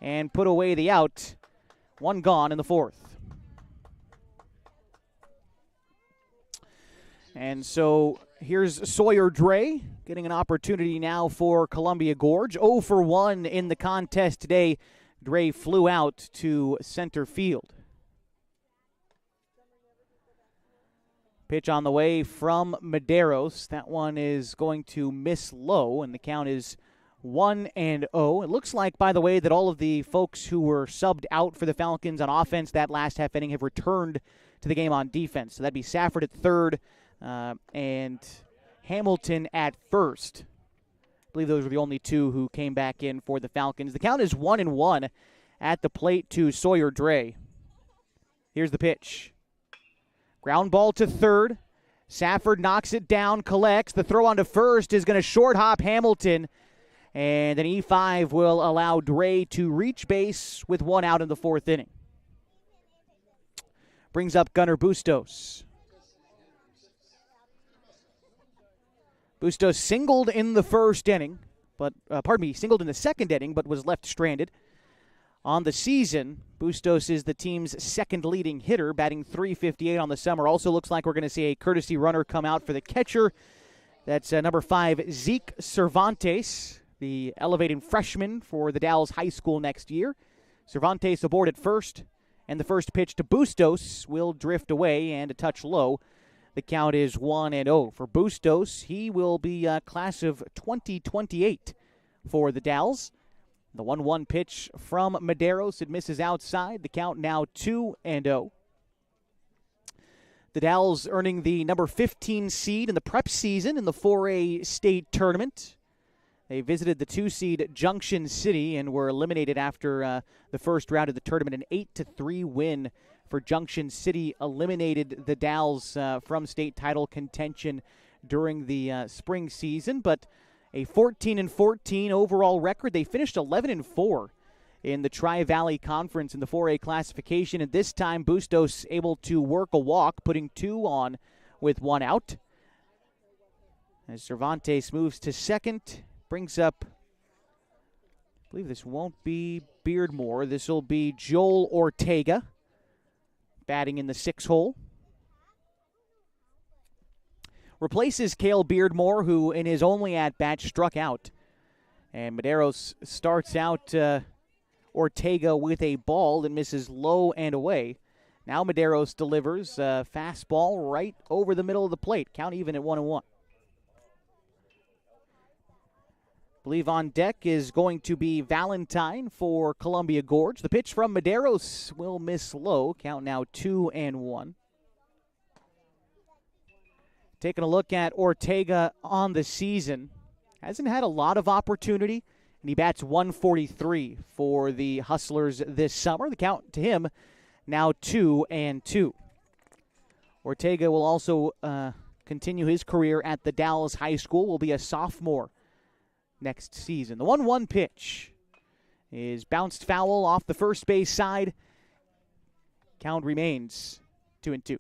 and put away the out. One gone in the fourth. And so here's Sawyer Dre getting an opportunity now for Columbia Gorge. 0 for 1 in the contest today. Dre flew out to center field. Pitch on the way from Maderos. That one is going to miss low, and the count is 1-0. It looks like, by the way, that all of the folks who were subbed out for the Falcons on offense that last half inning have returned to the game on defense. So that'd be Safford at third and Hamilton at first. I believe those were the only two who came back in for the Falcons. The count is 1-1 at the plate to Sawyer Dre. Here's the pitch. Ground ball to third. Safford knocks it down, collects. The throw on to first is going to short hop Hamilton. And an E5 will allow Dre to reach base with one out in the fourth inning. Brings up Gunnar Bustos. Bustos singled in the first inning, singled in the second inning, but was left stranded. On the season, Bustos is the team's second leading hitter, batting .358 on the summer. Also looks like we're going to see a courtesy runner come out for the catcher. That's number 5, Zeke Cervantes, the elevating freshman for the Dalles High School next year. Cervantes aboard at first, and the first pitch to Bustos will drift away and a touch low. The count is 1-0 for Bustos. He will be class of 2028 for the Dalles. The 1-1 pitch from Maderos. It misses outside. The count now 2-0. The Dalles earning the number 15 seed in the prep season in the 4A state tournament. They visited the 2-seed Junction City and were eliminated after the first round of the tournament. An 8-3 win for Junction City eliminated the Dalles from state title contention during the spring season. But a 14-14 overall record. They finished 11-4 in the Tri-Valley Conference in the 4A classification. And this time, Bustos able to work a walk, putting 2 on with 1 out. As Cervantes moves to second, brings up, I believe this won't be Beardmore. This will be Joel Ortega batting in the 6 hole. Replaces Cale Beardmore, who in his only at-bat struck out. And Maderos starts out Ortega with a ball and misses low and away. Now Maderos delivers a fastball right over the middle of the plate. Count even at 1-1. Believe on deck is going to be Valentine for Columbia Gorge. The pitch from Maderos will miss low. Count now 2-1. Taking a look at Ortega on the season. Hasn't had a lot of opportunity, and he bats .143 for the Hustlers this summer. The count to him now 2-2. Ortega will also continue his career at the Dalles High School. Will be a sophomore next season. The 1-1 pitch is bounced foul off the first base side. Count remains 2-2.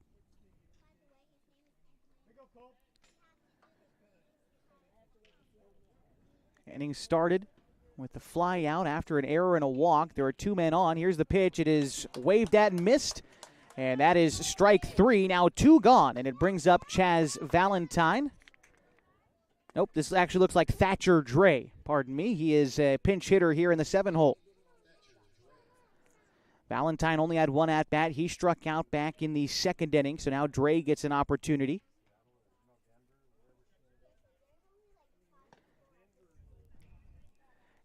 Inning started with the fly out after an error and a walk. There are 2 men on. Here's the pitch. It is waved at and missed And that is strike 3, now 2 gone, and it brings up Chaz Valentine. Nope, this actually looks like Thatcher Dre. Pardon me. He is a pinch hitter here in the 7-hole. Valentine only had 1 at-bat. He struck out back in the 2nd inning, so now Dre gets an opportunity.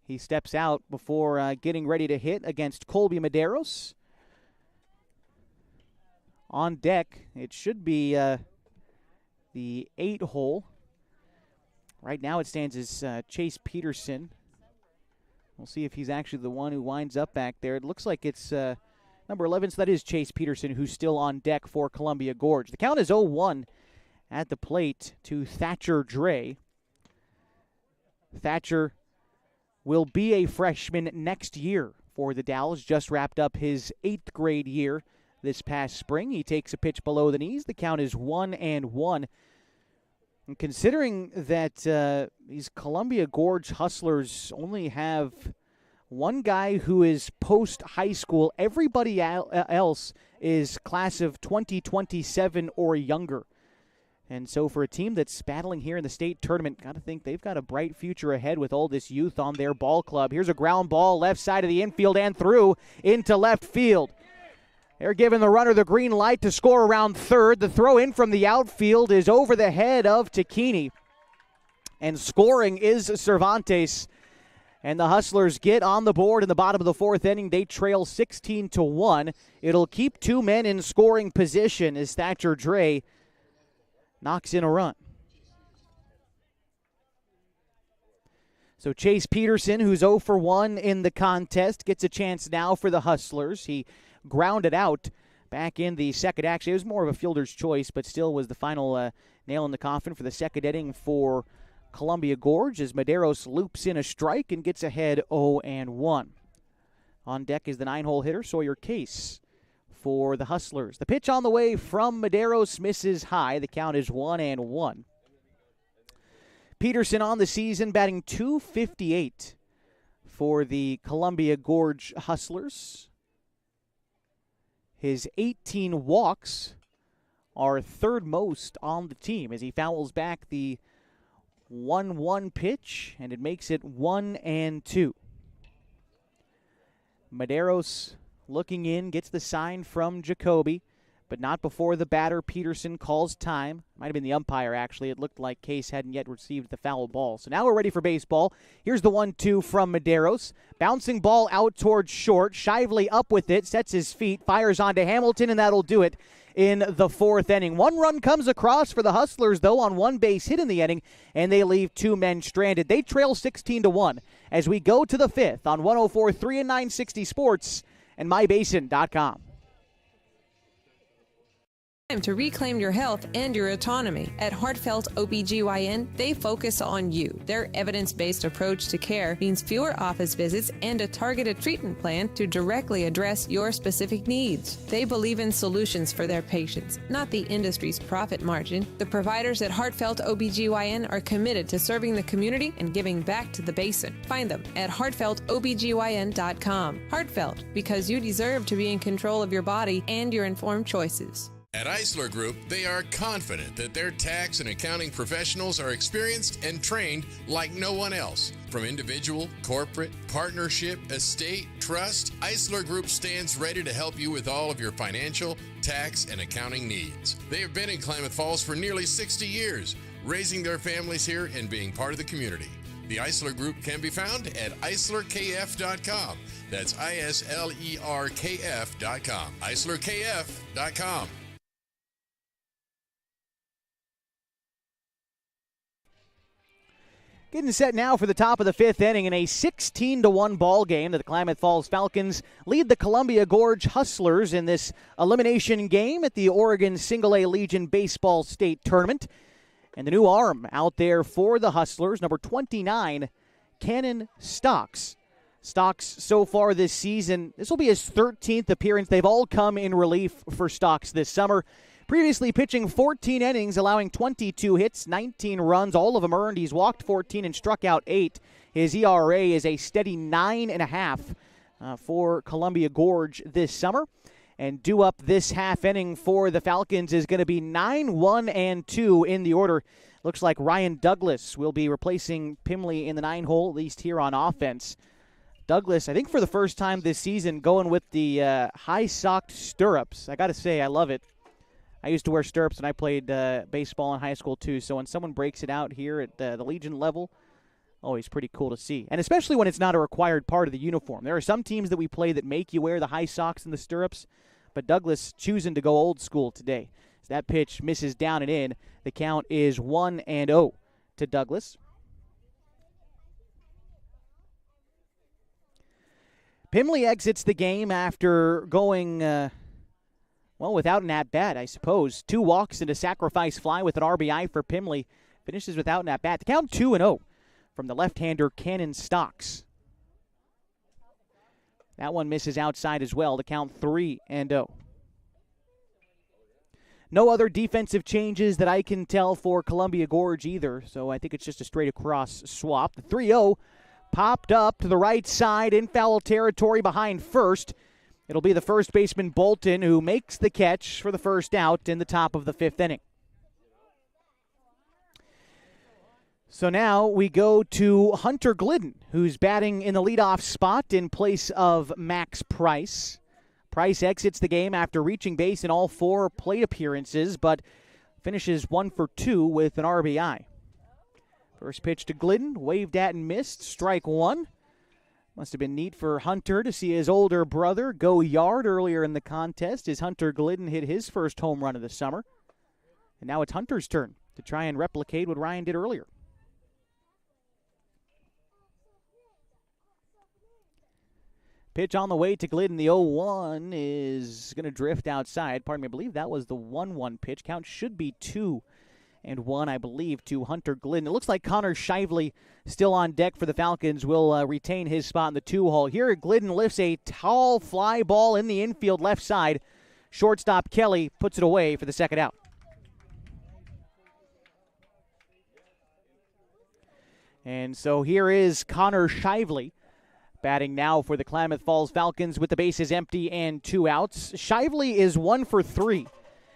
He steps out before getting ready to hit against Colby Maderos. On deck, it should be the 8-hole. Right now it stands as Chase Peterson. We'll see if he's actually the one who winds up back there. It looks like it's number 11, so that is Chase Peterson, who's still on deck for Columbia Gorge. The count is 0-1 at the plate to Thatcher Dre. Thatcher will be a freshman next year for the Dowls. Just wrapped up his 8th grade year this past spring. He takes a pitch below the knees. The count is 1-1. And considering that these Columbia Gorge Hustlers only have one guy who is post-high school, everybody else is class of 2027 or younger. And so for a team that's battling here in the state tournament, got to think they've got a bright future ahead with all this youth on their ball club. Here's a ground ball left side of the infield and through into left field. They're giving the runner the green light to score around third. The throw in from the outfield is over the head of Takini. And scoring is Cervantes. And the Hustlers get on the board in the bottom of the 4th inning. They trail 16-1. It'll keep 2 men in scoring position as Thatcher Dre knocks in a run. So Chase Peterson, who's 0 for 1 in the contest, gets a chance now for the Hustlers. He grounded out back in the 2nd. Actually, it was more of a fielder's choice, but still was the final nail in the coffin for the 2nd inning for Columbia Gorge as Maderos loops in a strike and gets ahead 0-1. On deck is the 9-hole hitter, Sawyer Case, for the Hustlers. The pitch on the way from Maderos misses high. The count is 1-1. Peterson on the season batting .258 for the Columbia Gorge Hustlers. His 18 walks are 3rd most on the team as he fouls back the 1-1 pitch, and it makes it 1-2. Maderos looking in, gets the sign from Jacoby, but not before the batter, Peterson, calls time. Might have been the umpire, actually. It looked like Case hadn't yet received the foul ball. So now we're ready for baseball. Here's the 1-2 from Maderos. Bouncing ball out towards short. Shively up with it, sets his feet, fires onto Hamilton, and that'll do it in the 4th inning. 1 run comes across for the Hustlers, though, on 1 base hit in the inning, and they leave 2 men stranded. They trail 16-1 as we go to the 5th on 104.3 and 960 Sports and MyBasin.com. Time to reclaim your health and your autonomy. At Heartfelt OBGYN, they focus on you. Their evidence-based approach to care means fewer office visits and a targeted treatment plan to directly address your specific needs. They believe in solutions for their patients, not the industry's profit margin. The providers at Heartfelt OBGYN are committed to serving the community and giving back to the basin. Find them at heartfeltobgyn.com. Heartfelt, because you deserve to be in control of your body and your informed choices. At Eisler Group, they are confident that their tax and accounting professionals are experienced and trained like no one else. From individual, corporate, partnership, estate, trust, Eisler Group stands ready to help you with all of your financial, tax, and accounting needs. They have been in Klamath Falls for nearly 60 years, raising their families here and being part of the community. The Eisler Group can be found at EislerKF.com. That's ISLERKF.com. EislerKF.com. Getting set now for the top of the 5th inning in a 16-1 ball game. The Klamath Falls Falcons lead the Columbia Gorge Hustlers in this elimination game at the Oregon Single-A Legion Baseball State Tournament. And the new arm out there for the Hustlers, number 29, Cannon Stocks. Stocks so far this season, this will be his 13th appearance. They've all come in relief for Stocks this summer. Previously pitching 14 innings, allowing 22 hits, 19 runs, all of them earned. He's walked 14 and struck out 8. His ERA is a steady 9.5 for Columbia Gorge this summer. And due up this half inning for the Falcons is going to be 9, 1, and 2 in the order. Looks like Ryan Douglas will be replacing Pimley in the 9-hole, at least here on offense. Douglas, I think for the first time this season, going with the high-socked stirrups. I got to say, I love it. I used to wear stirrups when I played baseball in high school, too. So when someone breaks it out here at the Legion level, always pretty cool to see. And especially when it's not a required part of the uniform. There are some teams that we play that make you wear the high socks and the stirrups, but Douglas choosing to go old school today. So that pitch misses down and in. The count is 1-0 to Douglas. Pimley exits the game after going, without an at-bat, I suppose. 2 walks and a sacrifice fly with an RBI for Pimley. Finishes without an at-bat. The count 2-0 from the left-hander Cannon Stocks. That one misses outside as well. The count 3-0. No other defensive changes that I can tell for Columbia Gorge either, so I think it's just a straight-across swap. The 3-0 popped up to the right side in foul territory behind first. It'll be the first baseman Bolton who makes the catch for the first out in the top of the 5th inning. So now we go to Hunter Glidden, who's batting in the leadoff spot in place of Max Price. Price exits the game after reaching base in all 4 plate appearances, but finishes 1 for 2 with an RBI. First pitch to Glidden, waved at and missed, strike 1. Must have been neat for Hunter to see his older brother go yard earlier in the contest as Hunter Glidden hit his first home run of the summer. And now it's Hunter's turn to try and replicate what Ryan did earlier. Pitch on the way to Glidden. The 0-1 is going to drift outside. Pardon me, I believe that was the 1-1 pitch. Count should be 2-1, I believe, to Hunter Glidden. It looks like Connor Shively, still on deck for the Falcons, will retain his spot in the 2-hole. Here, Glidden lifts a tall fly ball in the infield left side. Shortstop Kelly puts it away for the second out. And so here is Connor Shively, batting now for the Klamath Falls Falcons with the bases empty and 2 outs. Shively is 1 for 3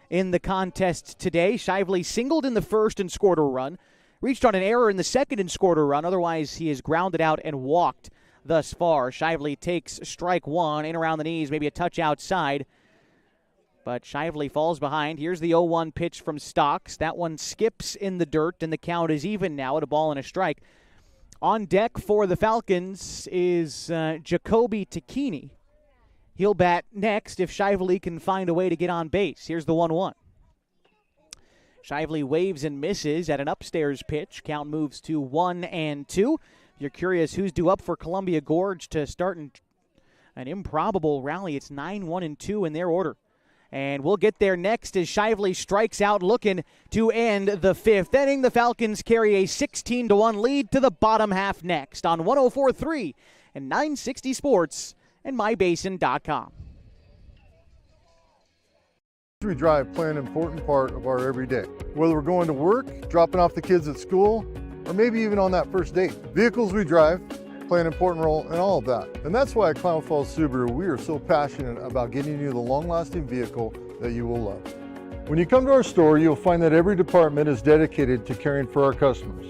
in the contest today. Shively singled in the first and scored a run. Reached on an error in the second and scored a run. Otherwise, he has grounded out and walked thus far. Shively takes strike 1 in around the knees, maybe a touch outside. But Shively falls behind. Here's the 0-1 pitch from Stocks. That one skips in the dirt, and the count is even now at a ball and a strike. On deck for the Falcons is Jacoby Takini. He'll bat next if Shively can find a way to get on base. Here's the 1-1. Shively waves and misses at an upstairs pitch. Count moves to 1-2. If you're curious who's due up for Columbia Gorge to start an improbable rally, it's 9-1-2 in their order. And we'll get there next as Shively strikes out looking to end the 5th inning. The Falcons carry a 16-1 lead to the bottom half next on 104.3 and 960 Sports and MyBasin.com. We drive play an important part of our everyday. Whether we're going to work, dropping off the kids at school, or maybe even on that first date. Vehicles we drive play an important role in all of that. And that's why at Klamath Falls Subaru, we are so passionate about getting you the long-lasting vehicle that you will love. When you come to our store, you'll find that every department is dedicated to caring for our customers,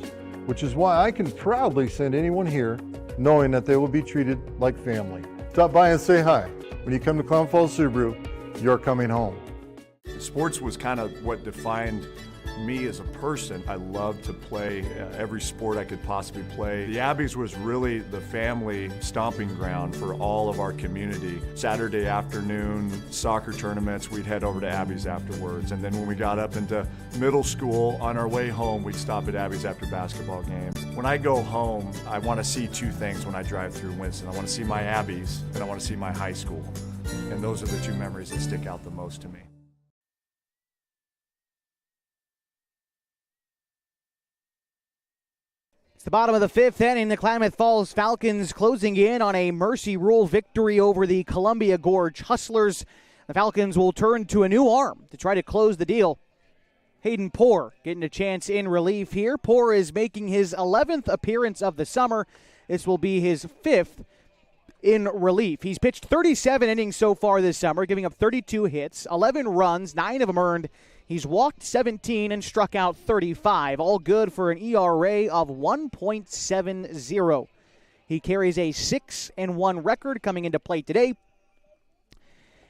which is why I can proudly send anyone here knowing that they will be treated like family. Stop by and say hi. When you come to Klamath Falls Subaru, you're coming home. Sports was kind of what defined me as a person. I loved to play every sport I could possibly play. The Abbeys was really the family stomping ground for all of our community. Saturday afternoon soccer tournaments, we'd head over to Abbeys afterwards. And then when we got up into middle school, on our way home, we'd stop at Abbeys after basketball games. When I go home, I want to see 2 things when I drive through Winston. I want to see my Abbeys and I want to see my high school. And those are the 2 memories that stick out the most to me. It's the bottom of the 5th inning. The Klamath Falls Falcons closing in on a mercy rule victory over the Columbia Gorge Hustlers. The Falcons will turn to a new arm to try to close the deal. Hayden Poor getting a chance in relief here. Poor is making his 11th appearance of the summer. This will be his 5th in relief. He's pitched 37 innings so far this summer, giving up 32 hits, 11 runs, 9 of them earned. He's walked 17 and struck out 35, all good for an ERA of 1.70. He carries a 6-1 record coming into play today,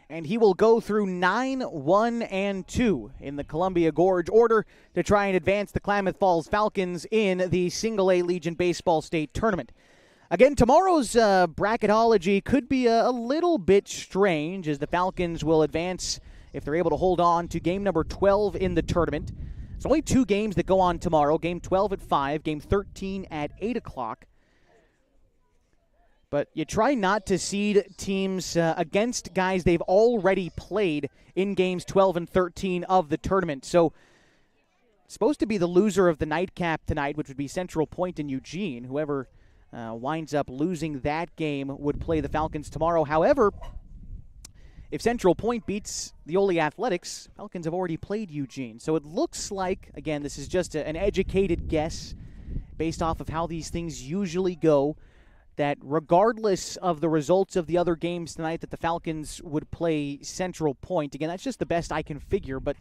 and he will go through 9-1-2 in the Columbia Gorge order to try and advance the Klamath Falls Falcons in the Single-A Legion Baseball State Tournament. Again, tomorrow's bracketology could be a little bit strange as the Falcons will advance if they're able to hold on to game number 12 in the tournament. There's only 2 games that go on tomorrow, game 12 at 5, game 13 at 8 o'clock. But you try not to seed teams against guys they've already played in games 12 and 13 of the tournament. So it's supposed to be the loser of the nightcap tonight, which would be Central Point and Eugene. Whoever winds up losing that game would play the Falcons tomorrow. However, if Central Point beats the Ole Athletics, Falcons have already played Eugene. So it looks like, again, this is just an educated guess based off of how these things usually go, that regardless of the results of the other games tonight, that the Falcons would play Central Point. Again, that's just the best I can figure, but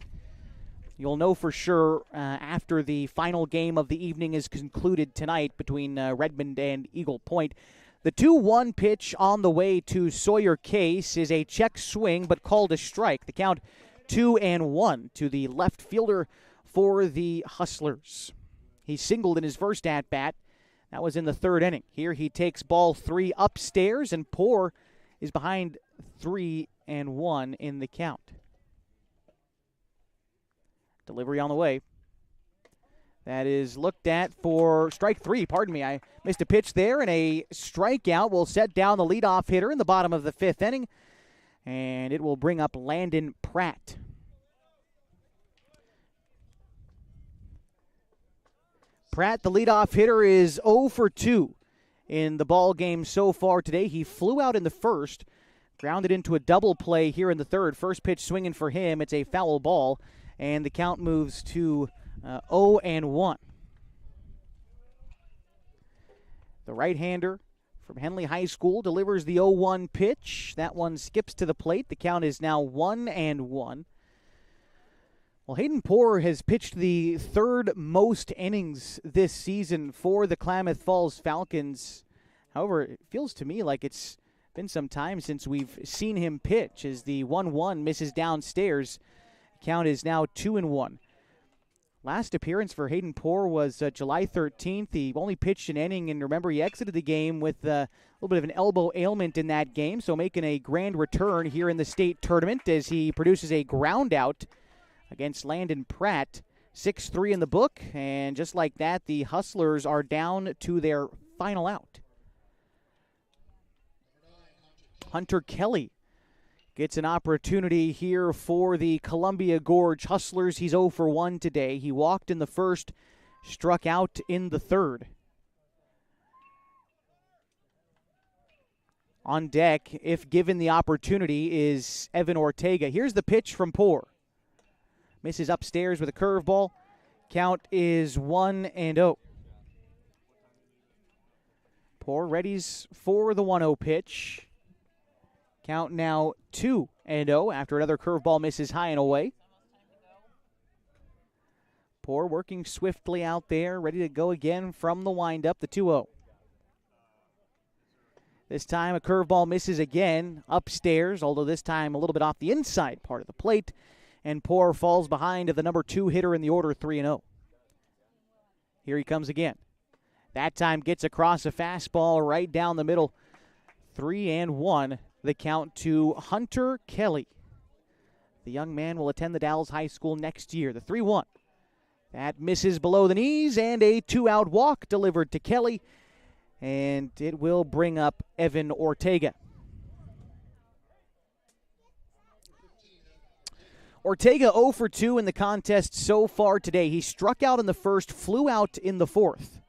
you'll know for sure after the final game of the evening is concluded tonight between Redmond and Eagle Point. The 2-1 pitch on the way to Sawyer Case is a check swing, but called a strike. The count 2-1 to the left fielder for the Hustlers. He singled in his first at-bat. That was in the 3rd inning. Here he takes ball 3 upstairs, and Poor is behind 3-1 in the count. Delivery on the way. That is looked at for strike 3. Pardon me, I missed a pitch there, and a strikeout will set down the leadoff hitter in the bottom of the 5th inning, and it will bring up Landon Pratt. Pratt, the leadoff hitter, is 0 for 2 in the ball game so far today. He flew out in the first, grounded into a double play here in the 3rd. First pitch swinging for him. It's a foul ball, and the count moves to 0-1. The right-hander from Henley High School delivers the 0-1 pitch. That one skips to the plate. The count is now 1-1. Well, Hayden Poor has pitched the 3rd most innings this season for the Klamath Falls Falcons. However, it feels to me like it's been some time since we've seen him pitch as the 1-1 misses downstairs. Count is now 2-1. Last appearance for Hayden Poor was July 13th. He only pitched an inning, and remember, he exited the game with a little bit of an elbow ailment in that game, so making a grand return here in the state tournament as he produces a ground out against Landon Pratt. 6-3 in the book, and just like that, the Hustlers are down to their final out. Hunter Kelly gets an opportunity here for the Columbia Gorge Hustlers. He's 0 for 1 today. He walked in the first, struck out in the 3rd. On deck, if given the opportunity, is Evan Ortega. Here's the pitch from Poor. Misses upstairs with a curveball. Count is 1-0. Poor readies for the 1-0 pitch. Count now 2-0 after another curveball misses high and away. Poor working swiftly out there, ready to go again from the windup, the 2-0. This time a curveball misses again upstairs, although this time a little bit off the inside part of the plate. And Poor falls behind of the number 2 hitter in the order, 3-0. Here he comes again. That time gets across a fastball right down the middle. 3-1, the count to Hunter Kelly. The young man will attend the Dalles High School next year. The 3-1. That misses below the knees, and a 2-out walk delivered to Kelly. And it will bring up Evan Ortega. Ortega 0 for 2 in the contest so far today. He struck out in the first, flew out in the 4th.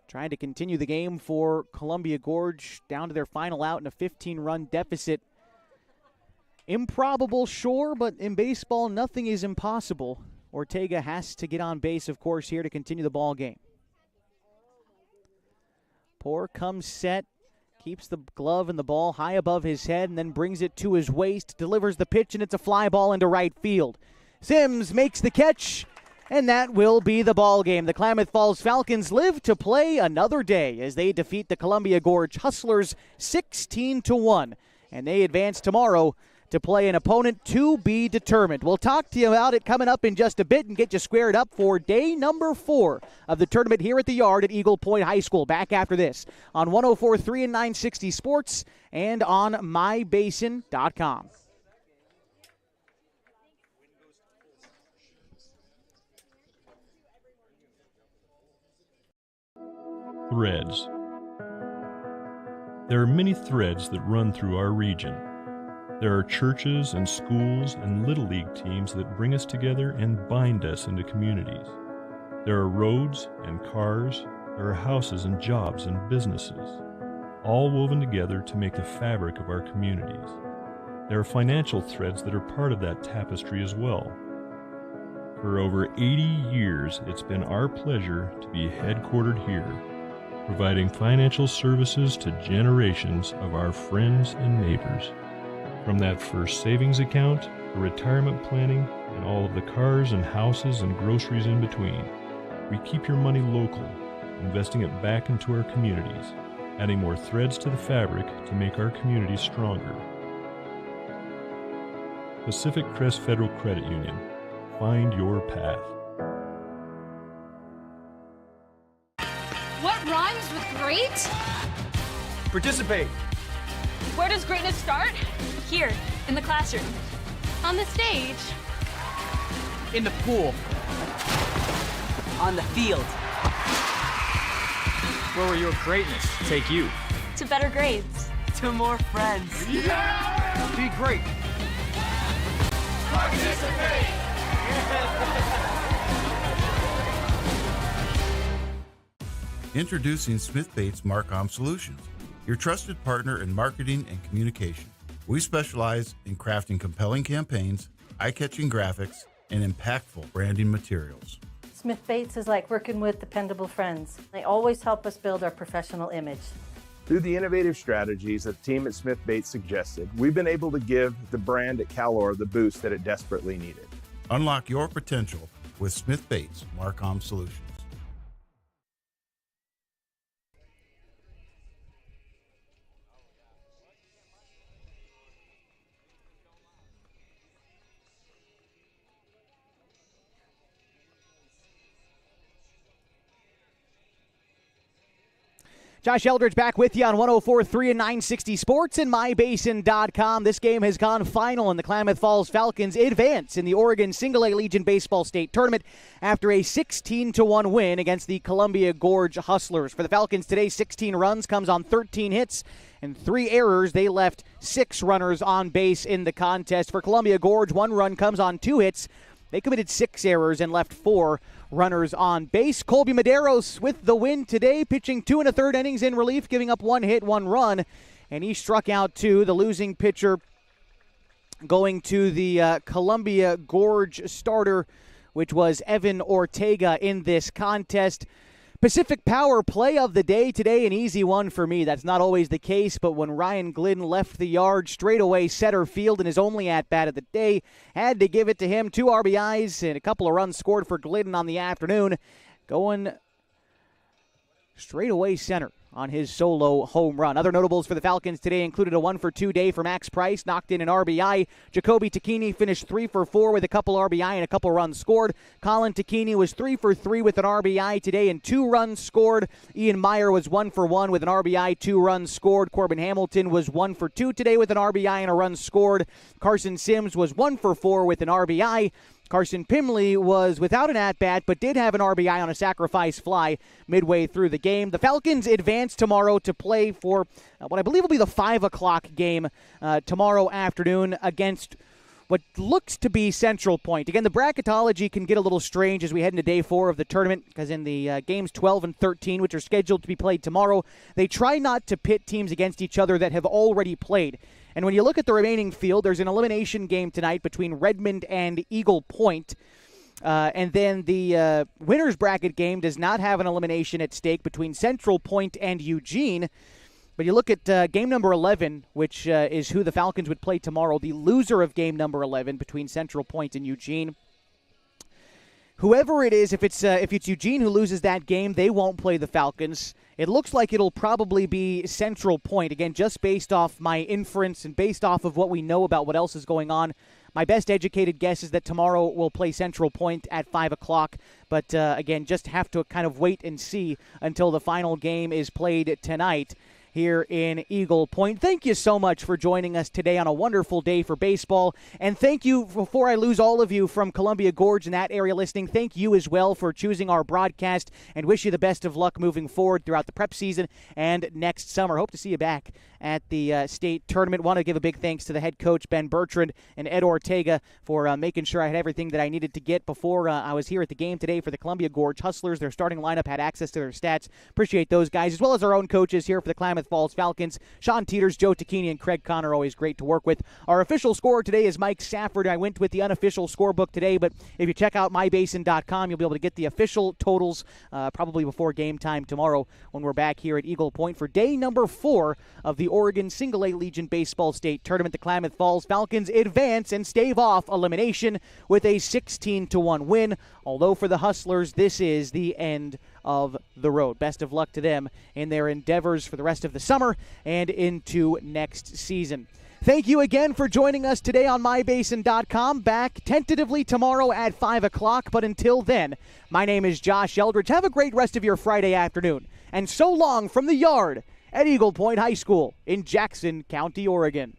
Trying to continue the game for Columbia Gorge, down to their final out in a 15-run deficit. Improbable, sure, but in baseball, nothing is impossible. Ortega has to get on base, of course, here to continue the ball game. Poor comes set, keeps the glove and the ball high above his head, and then brings it to his waist, delivers the pitch, and it's a fly ball into right field. Sims makes the catch, and that will be the ball game. The Klamath Falls Falcons live to play another day as they defeat the Columbia Gorge Hustlers 16-1, and they advance tomorrow to play an opponent to be determined. We'll talk to you about it coming up in just a bit and get you squared up for day number 4 of the tournament here at the Yard at Eagle Point High School. Back after this on 104.3 and 960 Sports and on mybasin.com. Threads. There are many threads that run through our region. There are churches and schools and Little League teams that bring us together and bind us into communities. There are roads and cars, there are houses and jobs and businesses, all woven together to make the fabric of our communities. There are financial threads that are part of that tapestry as well. For over 80 years, it's been our pleasure to be headquartered here, providing financial services to generations of our friends and neighbors. From that first savings account, to retirement planning, and all of the cars and houses and groceries in between, we keep your money local, investing it back into our communities, adding more threads to the fabric to make our communities stronger. Pacific Crest Federal Credit Union. Find your path. What rhymes with great? Participate. Where does greatness start? Here, in the classroom. On the stage. In the pool. On the field. Where will your greatness take you? To better grades. To more friends. Yeah! Be great. Participate! Introducing Smith Bates Marcom Solutions, your trusted partner in marketing and communication. We specialize in crafting compelling campaigns, eye-catching graphics, and impactful branding materials. Smith Bates is like working with dependable friends. They always help us build our professional image. Through the innovative strategies that the team at Smith Bates suggested, we've been able to give the brand at Calor the boost that it desperately needed. Unlock your potential with Smith Bates Marcom Solutions. Josh Eldridge back with you on 104.3 and 960 Sports and mybasin.com. This game has gone final, and the Klamath Falls Falcons advance in the Oregon Single-A Legion Baseball State Tournament after a 16-1 win against the Columbia Gorge Hustlers. For the Falcons today, 16 runs comes on 13 hits and 3 errors. They left 6 runners on base in the contest. For Columbia Gorge, 1 run comes on 2 hits. They committed 6 errors and left 4 runners on base. Colby Maderos with the win today, pitching 2 1/3 innings in relief, giving up 1 hit, 1 run, and he struck out 2. The losing pitcher going to the Columbia Gorge starter, which was Evan Ortega in this contest. Pacific Power play of the day today, an easy one for me. That's not always the case, but when Ryan Glidden left the yard straight away center field in his only at-bat of the day, had to give it to him. 2 RBIs and a couple of runs scored for Glidden on the afternoon, going straight away center on his solo home run. Other notables for the Falcons today included a 1-for-2 day for Max Price, knocked in an RBI. Jacoby Takini finished 3-for-4 with a couple RBI and a couple runs scored. Colin Takini was 3-for-3 with an RBI today and 2 runs scored. Ian Meyer was 1-for-1 with an RBI, 2 runs scored. Corbin Hamilton was 1-for-2 today with an RBI and a run scored. Carson Sims was 1-for-4 with an RBI. Carson Pimley was without an at-bat, but did have an RBI on a sacrifice fly midway through the game. The Falcons advance tomorrow to play for what I believe will be the 5 o'clock game tomorrow afternoon against what looks to be Central Point. Again, the bracketology can get a little strange as we head into day 4 of the tournament, because in the games 12 and 13, which are scheduled to be played tomorrow, they try not to pit teams against each other that have already played. And when you look at the remaining field, there's an elimination game tonight between Redmond and Eagle Point. And then the winner's bracket game does not have an elimination at stake between Central Point and Eugene. But you look at game number 11, which is who the Falcons would play tomorrow, the loser of game number 11 between Central Point and Eugene. Whoever it is, if it's Eugene who loses that game, they won't play the Falcons. It looks like it'll probably be Central Point. Again, just based off my inference and based off of what we know about what else is going on, my best educated guess is that tomorrow we'll play Central Point at 5 o'clock. But again, just have to kind of wait and see until the final game is played tonight here in Eagle Point. Thank you so much for joining us today on a wonderful day for baseball. And thank you, before I lose all of you from Columbia Gorge and that area listening, thank you as well for choosing our broadcast, and wish you the best of luck moving forward throughout the prep season and next summer. Hope to see you back at the state tournament. Want to give a big thanks to the head coach, Ben Bertrand, and Ed Ortega for making sure I had everything that I needed to get before I was here at the game today for the Columbia Gorge Hustlers. Their starting lineup had access to their stats. Appreciate those guys, as well as our own coaches here for the Klamath Falls Falcons, Sean Teeters, Joe Tacchini, and Craig Connor. Always great to work with. Our official scorer today is Mike Safford. I went with the unofficial scorebook today, but if you check out mybasin.com, you'll be able to get the official totals probably before game time tomorrow when we're back here at Eagle Point for day number 4 of the Oregon Single A Legion Baseball State Tournament. The Klamath Falls Falcons advance and stave off elimination with a 16-1 win. Although for the Hustlers, this is the end of the road. Best of luck to them in their endeavors for the rest of the summer and into next season. Thank you again for joining us today on mybasin.com. Back tentatively tomorrow at 5 o'clock, but until then, my name is Josh Eldridge. Have a great rest of your Friday afternoon, and so long from the yard at Eagle Point High School in Jackson County, Oregon.